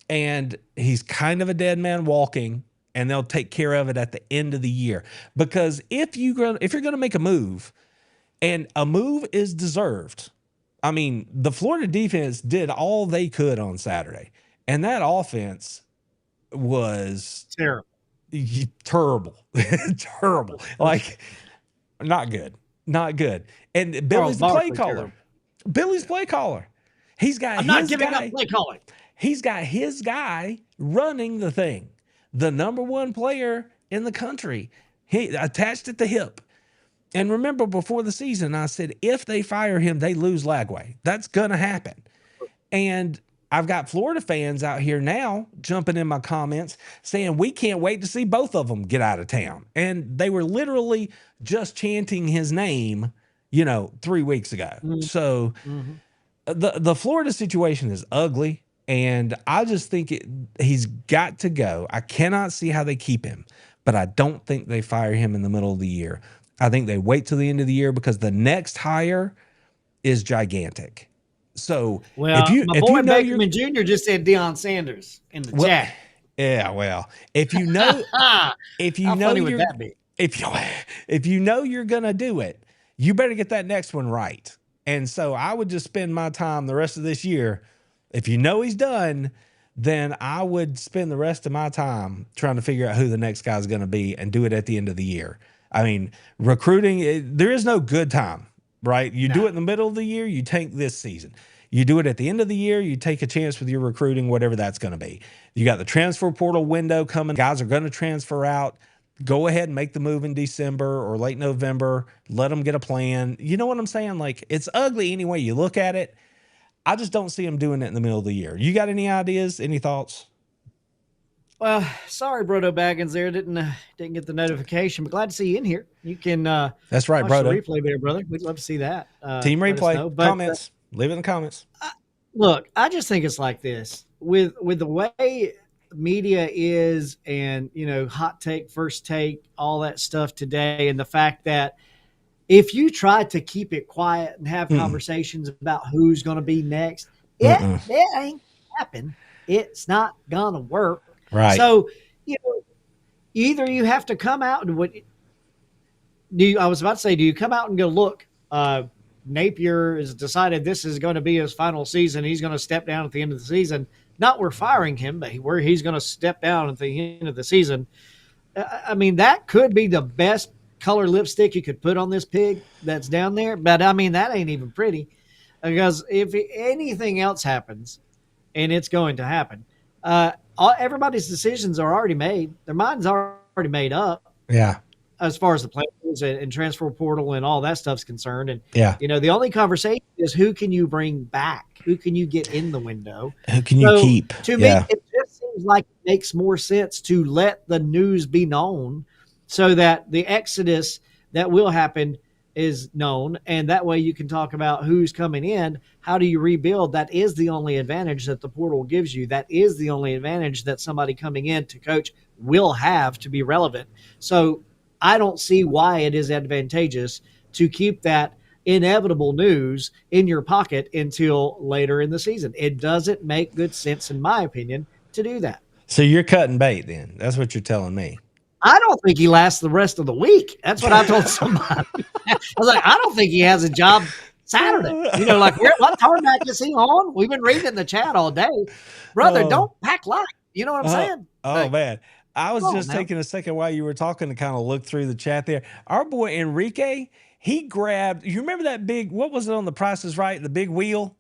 and he's kind of a dead man walking, and they'll take care of it at the end of the year. Because if you're going to make a move, and a move is deserved, I mean, the Florida defense did all they could on Saturday. And that offense was terrible. Terrible. Not good. Not good. And Billy's the play caller. Terrible. Billy's play caller. He's got I'm not giving up play calling. He's got his guy running the thing. The number one player in the country. He attached at the hip. And remember, before the season, I said, if they fire him, they lose Lagway. That's going to happen. And I've got Florida fans out here now jumping in my comments saying we can't wait to see both of them get out of town. And they were literally just chanting his name 3 weeks ago. Mhm. So Mhm. the Florida situation is ugly, and I just think he's got to go. I cannot see how they keep him, but I don't think they fire him in the middle of the year. I think they wait till the end of the year because the next hire is gigantic. So Well, my if boy you know you're Bakerman Jr. just said Deion Sanders in the well, chat. yeah, well, if you know How funny would that be? if you know you're gonna do it, you better get that next one right. And so I would just spend my time the rest of this year. If you know he's done, then I would spend the rest of my time trying to figure out who the next guy's going to be and do it at the end of the year. I mean, recruiting, there is no good time, right? You do it in the middle of the year, you tank this season. You do it at the end of the year, you take a chance with your recruiting, whatever that's going to be. You got the transfer portal window coming. Guys are going to transfer out. Go ahead and make the move in December or late November. Let them get a plan. You know what I'm saying? Like, it's ugly any way you look at it. I just don't see him doing it in the middle of the year. You got any ideas? Any thoughts? Well, sorry, Brodo Baggins there. Didn't get the notification, but glad to see you in here. You can that's right, watch Brodo. the replay there, brother. We'd love to see that. Team replay, comments. Leave it in the comments. Look, I just think it's like this. With the way media is and, hot take, first take, all that stuff today, and the fact that if you try to keep it quiet and have conversations about who's going to be next, it ain't happen. It's not going to work. Right. So, either you have to come out and I was about to say, do you come out and go, look, Napier has decided this is going to be his final season. He's going to step down at the end of the season. Not we're firing him, but where he's going to step down at the end of the season. I mean, that could be the best color lipstick you could put on this pig that's down there. But I mean, that ain't even pretty, because if anything else happens, and it's going to happen, everybody's decisions are already made. Their mind's already made up. Yeah. As far as the players and transfer portal and all that stuff's concerned. And, yeah, the only conversation is who can you bring back? Who can you get in the window? Who can you keep? To me, it just seems like it makes more sense to let the news be known so that the exodus that will happen is known. And that way you can talk about who's coming in. How do you rebuild? That is the only advantage that the portal gives you. That is the only advantage that somebody coming in to coach will have to be relevant. So I don't see why it is advantageous to keep that inevitable news in your pocket until later in the season. It doesn't make good sense, in my opinion, to do that. So you're cutting bait then. That's what you're telling me. I don't think he lasts the rest of the week. That's what I told somebody. I was like, I don't think he has a job Saturday. Like, what tarmac is he on? We've been reading in the chat all day. Brother, don't pack light. You know what I'm saying? Oh, man. I was just taking a second while you were talking to kind of look through the chat there. Our boy Enrique, he grabbed, you remember that big, what was it on The Price is Right? The big wheel?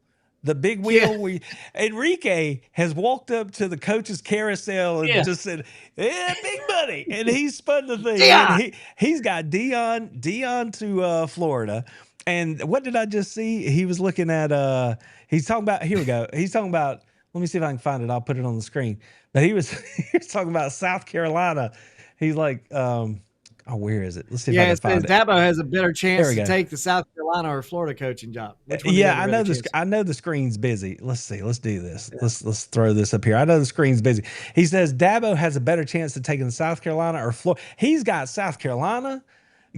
The big wheel. Yeah. Enrique has walked up to the coach's carousel and just said, "Yeah, big money," and he spun the thing. And he's got Dion to Florida. And what did I just see? He was looking at. He's talking about. Here we go. He's talking about. Let me see if I can find it. I'll put it on the screen. But he was talking about South Carolina. He's like, where is it? Let's see if I can find it. Dabo has a better chance to take the South Carolina or Florida coaching job. I know this. I know the screen's busy. Let's see. Let's do this. Yeah. Let's throw this up here. I know the screen's busy. He says Dabo has a better chance of taking South Carolina or Florida. He's got South Carolina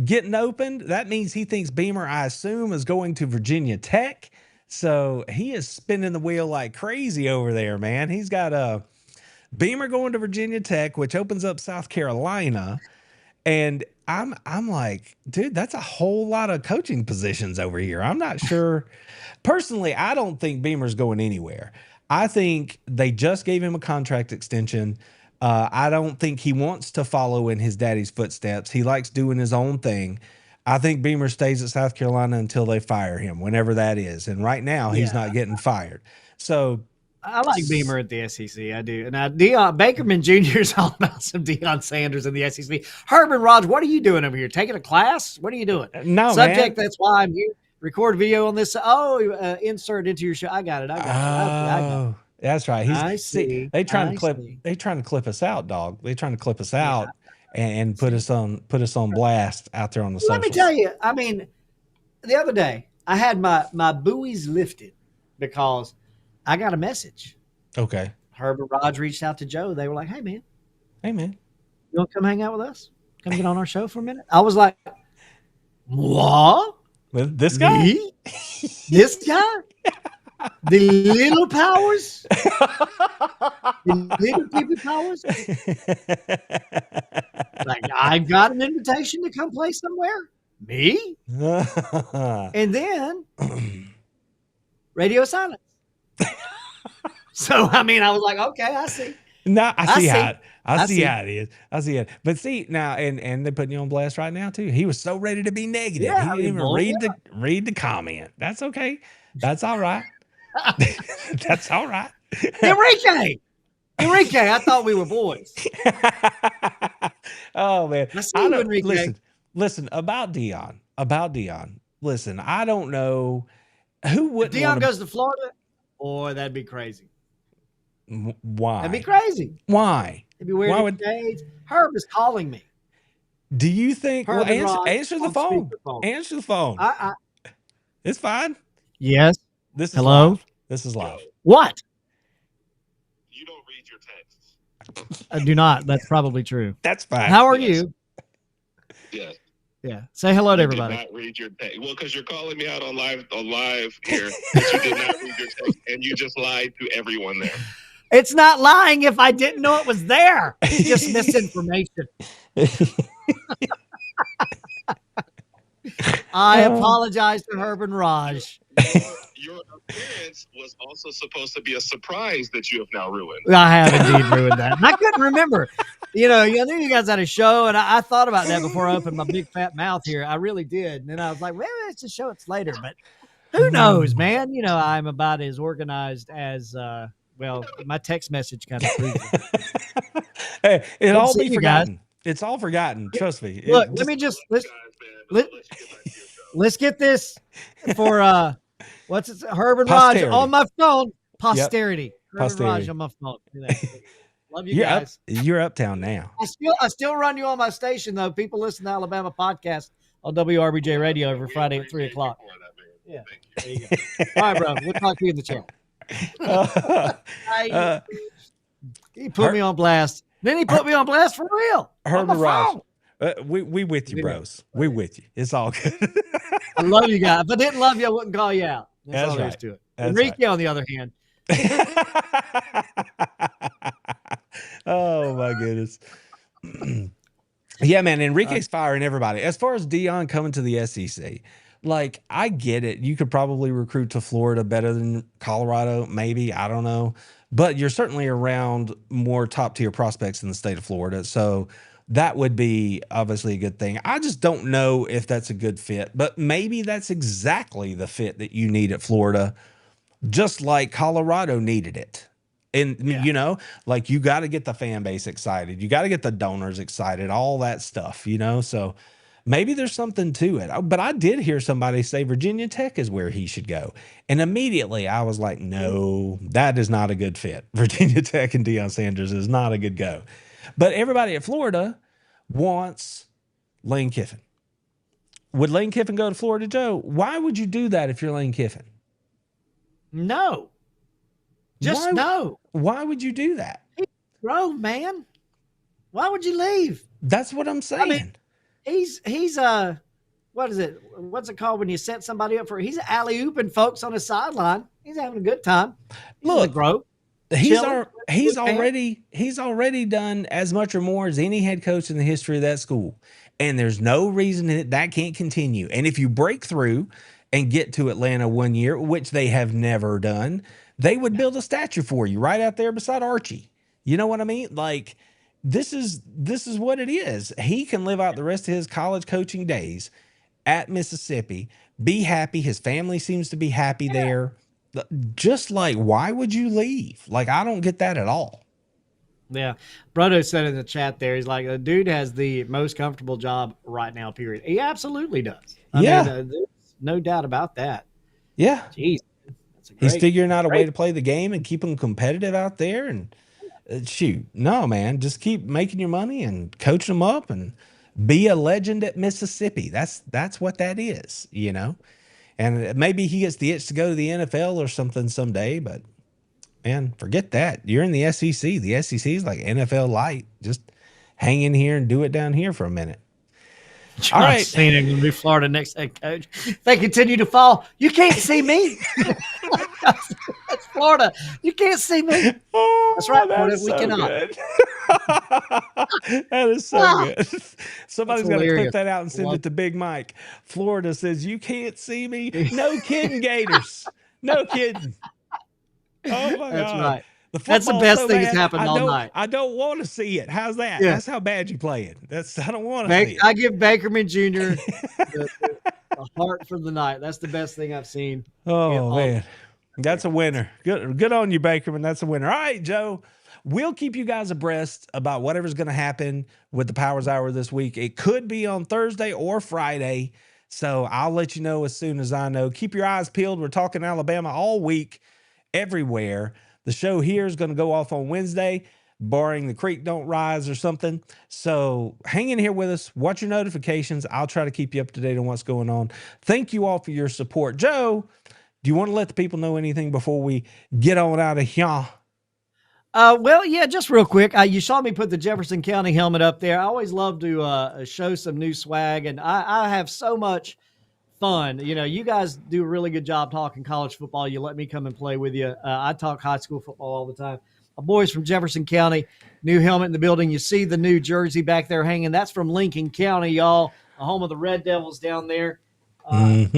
getting opened. That means he thinks Beamer, I assume, is going to Virginia Tech. So he is spinning the wheel like crazy over there, man. He's got a Beamer going to Virginia Tech, which opens up South Carolina. And I'm like, dude, that's a whole lot of coaching positions over here. I'm not sure. Personally, I don't think Beamer's going anywhere. I think they just gave him a contract extension. I don't think he wants to follow in his daddy's footsteps. He likes doing his own thing. I think Beamer stays at South Carolina until they fire him, whenever that is. And right now, he's not getting fired. So I like Beamer at the SEC. I do. Now, Bakerman Jr. is all about some Deion Sanders in the SEC. Herman Raj, what are you doing over here? Taking a class? What are you doing? No, subject. Man. That's why I'm here. Record video on this. Insert into your show. I got it. I got it. That's right. I see. They trying to clip us out, dog. They trying to clip us out and put us on blast out there on the socials. Let me tell you. I mean, the other day, I had my buoys lifted because I got a message. Okay. Herb and Raj reached out to Joe. They were like, "Hey, man, Hey, man. you want to come hang out with us? Come get on our show for a minute?" I was like, "What? This guy? Me? This guy? The little powers? The little people powers? Like, I've got an invitation to come play somewhere? Me?" And then radio silence. So, I mean, I was like, okay, I see. No, I see how see. how it is. I see it. But see now, and they're putting you on blast right now too. He was so ready to be negative. Yeah, He I didn't mean, even read the comment. That's okay. That's all right. That's all right. Enrique, I thought we were boys. Oh man. I see you, Enrique. Listen about Dion. Listen, I don't know who If wouldn't Dion want goes to Florida, boy, that'd be crazy. why? That'd be crazy. Why? It'd be weird. Why would Herb is calling me. do you think Herb and Rod answer the on phone. speakerphone. Answer the phone. It's fine. Yes. This is Hello? live. This is live. What? You don't read your texts. I do not. That's probably true. That's fine. How are Yes. you? Yes. Yeah. Say hello to You did everybody. not read your text. Well, because you're calling me out on live here that you did not read your text, and you just lied to everyone there. It's not lying if I didn't know it was there. It's just misinformation. I apologize to Herb and Raj. Your appearance was also supposed to be a surprise that you have now ruined. I have indeed ruined that. And I couldn't remember. I knew you guys had a show, and I thought about that before I opened my big fat mouth here. I really did. And then I was like, well, it's a show. It's later. But who knows, man? I'm about as organized as, my text message kind of proves it. Hey, it'll all be you forgotten. It's all forgotten. Trust me. Look, let me just let's get this for what's it? Herb and Raj Posterity. on my phone. Posterity. Herb and Posterity. Raj on my phone. Love you You're guys. You're uptown now. I still run you on my station though. People listen to Alabama podcast on WRBJ radio every Friday at 3:00. Yeah. There you go. All right, bro. We'll talk to you in the chat. He put me on blast. Then he put me on blast for real. Herb and Raj. We with you, bros. We with you. It's all good. I love you guys. If I didn't love you, I wouldn't call you out. That's all there is right. to it. That's Enrique, right. on the other hand. Oh my goodness. Yeah, man. Enrique's firing everybody. As far as Dion coming to the SEC, like I get it. You could probably recruit to Florida better than Colorado, maybe. I don't know. But you're certainly around more top tier prospects in the state of Florida. So that would be obviously a good thing. I just don't know if that's a good fit, but maybe that's exactly the fit that you need at Florida, just like Colorado needed it. And, like you got to get the fan base excited. You got to get the donors excited, all that stuff, So maybe there's something to it. But I did hear somebody say Virginia Tech is where he should go. And immediately I was like, no, that is not a good fit. Virginia Tech and Deion Sanders is not a good go. But everybody at Florida wants Lane Kiffin. Would Lane Kiffin go to Florida, Joe? Why would you do that if you're Lane Kiffin? No. Just no. Why would you do that? Bro, man. Why would you leave? That's what I'm saying. I mean, he's what is it? What's it called when you set somebody up for? He's alley-ooping folks on the sideline. He's having a good time. Look, bro. He's already done as much or more as any head coach in the history of that school. And there's no reason that can't continue. And if you break through and get to Atlanta one year, which they have never done, they would build a statue for you right out there beside Archie. You know what I mean? Like this is what it is. He can live out the rest of his college coaching days at Mississippi, be happy. His family seems to be happy there. Just like, why would you leave? Like, I don't get that at all. Yeah. Brodo said in the chat there, he's like, the dude has the most comfortable job right now, period. He absolutely does. I mean, there's no doubt about that. Yeah. Jeez. He's figuring out a way to play the game and keep them competitive out there. And shoot, no, man, just keep making your money and coaching them up. And be a legend at Mississippi. That's what that is, and maybe he gets the itch to go to the NFL or something someday, but man, forget that. You're in the SEC. The SEC is like NFL light. Just hang in here and do it down here for a minute. John All right. Cena going to be Florida next head coach. They continue to fall. You can't see me. That's Florida. You can't see me. That's right, Florida. We cannot. Good. That is so good. Somebody's got to clip that out and send it to Big Mike. Florida says, you can't see me. No kidding, Gators. No kidding. Oh, my God. That's right. That's the best thing that's happened all night. I don't want to see it. How's that? Yeah. That's how bad you play it. I don't want to see it. I give Bakerman Jr. the heart for the night. That's the best thing I've seen. Oh, man. That's a winner. Good on you, Bakerman. That's a winner. All right, Joe. We'll keep you guys abreast about whatever's going to happen with the Powers Hour this week. It could be on Thursday or Friday, so I'll let you know as soon as I know. Keep your eyes peeled. We're talking Alabama all week, everywhere. The show here is going to go off on Wednesday, barring the creek don't rise or something. So hang in here with us. Watch your notifications. I'll try to keep you up to date on what's going on. Thank you all for your support. Joe, do you want to let the people know anything before we get on out of here? Well, yeah, just real quick. You saw me put the Jefferson County helmet up there. I always love to show some new swag, and I have so much fun. You guys do a really good job talking college football. You let me come and play with you. I talk high school football all the time. My boys from Jefferson County, new helmet in the building. You see the new jersey back there hanging. That's from Lincoln County, y'all, the home of the Red Devils down there. I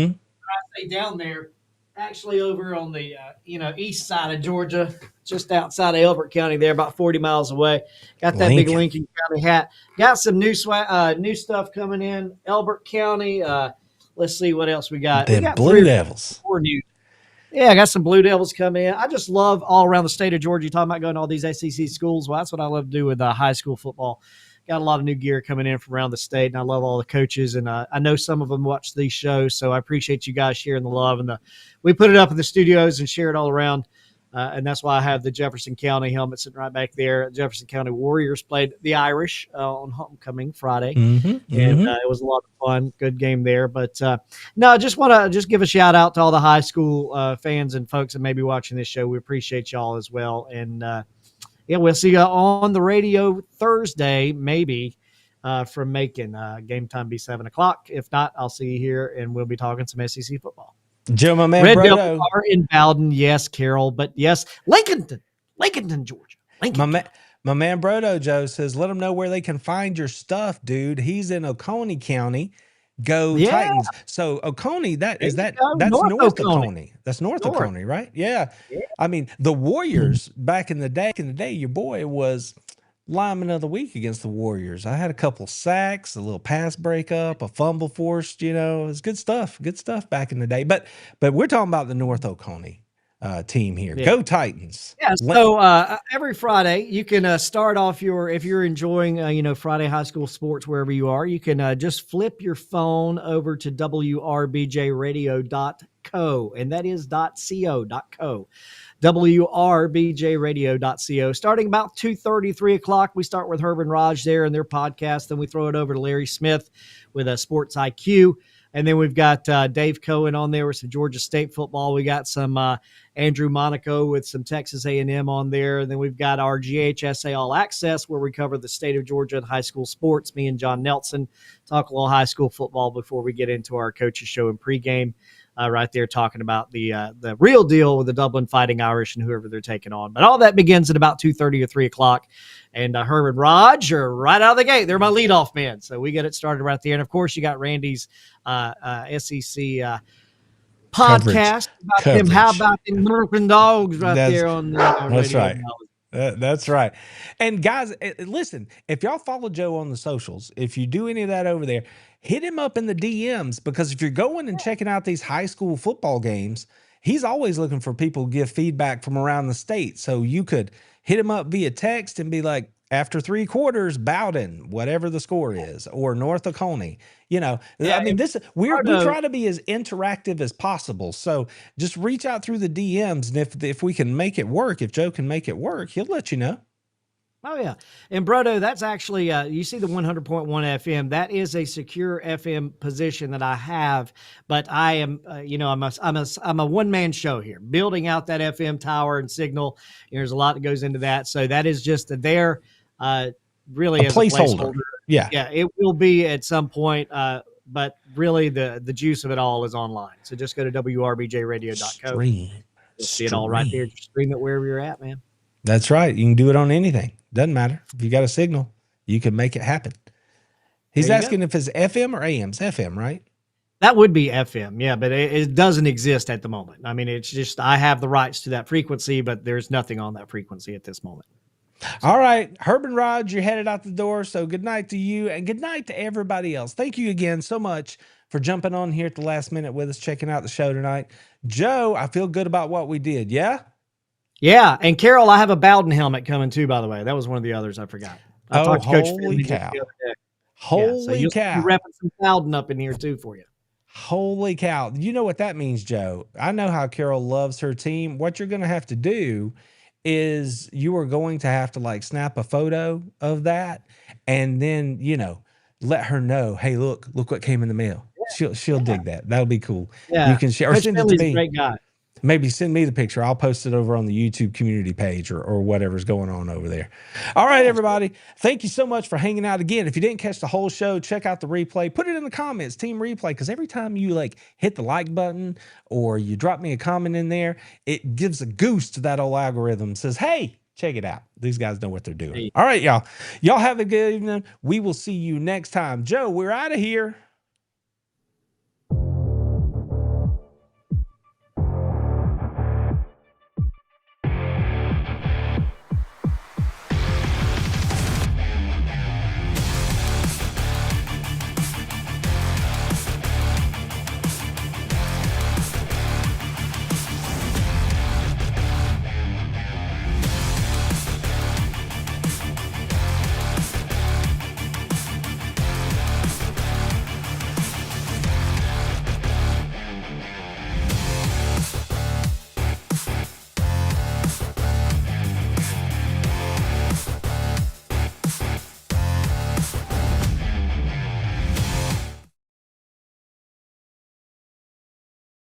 say down there, actually over on the east side of Georgia, just outside of Elbert County there, about 40 miles away. Got that big Lincoln County hat. Got some new stuff coming in. Elbert County. Let's see what else we got. We got Blue Devils. I got some Blue Devils coming in. I just love all around the state of Georgia. You're talking about going to all these SEC schools. Well, that's what I love to do with high school football. Got a lot of new gear coming in from around the state, and I love all the coaches. And I know some of them watch these shows, so I appreciate you guys sharing the love. And we put it up in the studios and share it all around. And that's why I have the Jefferson County helmet sitting right back there. Jefferson County Warriors played the Irish on homecoming Friday, and it was a lot of fun. Good game there. But no, I just want to give a shout out to all the high school fans and folks that may be watching this show. We appreciate y'all as well. And we'll see you on the radio Thursday, maybe from Macon. Game time be 7:00. If not, I'll see you here, and we'll be talking some SEC football. Joe, my man, Red Devils are in Bowden, yes, Carol, but yes, Lincolnton, Georgia. My man Brodo, Joe, says, let them know where they can find your stuff, dude. He's in Oconee County. Go Titans. So Oconee, that's North Oconee. That's North Oconee, right? Yeah. I mean, the Warriors back in the day, your boy was lineman of the week against the Warriors. I had a couple sacks, a little pass breakup, a fumble forced, it was good stuff back in the day. But we're talking about the North Oconee team here. Go Titans. Yeah. So every Friday you can start off if you're enjoying, Friday high school sports, wherever you are, you can just flip your phone over to wrbjradio.co, and that is .co. wrbjradio.co. Starting about 2:30, 3 o'clock, we start with Herb and Raj there and their podcast. Then we throw it over to Larry Smith with a Sports IQ. And then we've got Dave Cohen on there with some Georgia State football. We got some Andrew Monaco with some Texas A&M on there. And then we've got our GHSA All Access, where we cover the state of Georgia and high school sports. Me and John Nelson talk a little high school football before we get into our coaches show and pregame. Right there talking about the real deal with the Dublin Fighting Irish and whoever they're taking on. But all that begins at about 2:30 or 3 o'clock. And Herb and Raj are right out of the gate. They're my leadoff man. So we get it started right there. And, of course, you got Randy's SEC podcast about them. How about the American Dogs there on the That's radio. right. That's right. And guys, listen, if y'all follow Joe on the socials, if you do any of that over there, hit him up in the DMs, because if you're going and checking out these high school football games, he's always looking for people to give feedback from around the state. So you could hit him up via text and be like, after 3 quarters, Bowden, whatever the score is, or North Oconee. I mean, we try to be as interactive as possible. So just reach out through the DMs, and if we can make it work, if Joe can make it work, he'll let you know. Oh yeah, and Brodo, that's actually you see the 100.1 FM. That is a secure FM position that I have, but I am I'm a one man show here, building out that FM tower and signal. There's a lot that goes into that, so that is just there, really A as placeholder. a placeholder. Yeah, Yeah, it will be at some point, but really the juice of it all is online. So just go to wrbjradio.co. Stream. You'll see it all right there. Just stream it wherever you're at, man. That's right. You can do it on anything. Doesn't matter. If you got a signal, you can make it happen. He's asking if it's FM or AM. It's FM, right? That would be FM, yeah, but it doesn't exist at the moment. I mean, it's just I have the rights to that frequency, but there's nothing on that frequency at this moment. All right, Herb and Rod, you're headed out the door. So good night to you and good night to everybody else. Thank you again so much for jumping on here at the last minute with us, checking out the show tonight. Joe, I feel good about what we did. Yeah? Yeah, and Carol, I have a Bowden helmet coming too, by the way. That was one of the others I forgot. I talked to Coach holy cow. the other day. Holy so cow. You're repping some Bowden up in here too for you. Holy cow. You know what that means, Joe? I know how Carol loves her team. What you're going to have to do is you are going to have to like snap a photo of that and then, let her know, hey, look what came in the mail. She'll dig that. That'll be cool. Yeah. You can share or Coach send it to me. A great guy. Maybe send me the picture. I'll post it over on the YouTube community page or whatever's going on over there. All right, everybody. Thank you so much for hanging out again. If you didn't catch the whole show, check out the replay. Put it in the comments, team replay, because every time you hit the like button or you drop me a comment in there, it gives a goose to that old algorithm. Says, hey, check it out. These guys know what they're doing. All right, y'all. Y'all have a good evening. We will see you next time. Joe, we're out of here.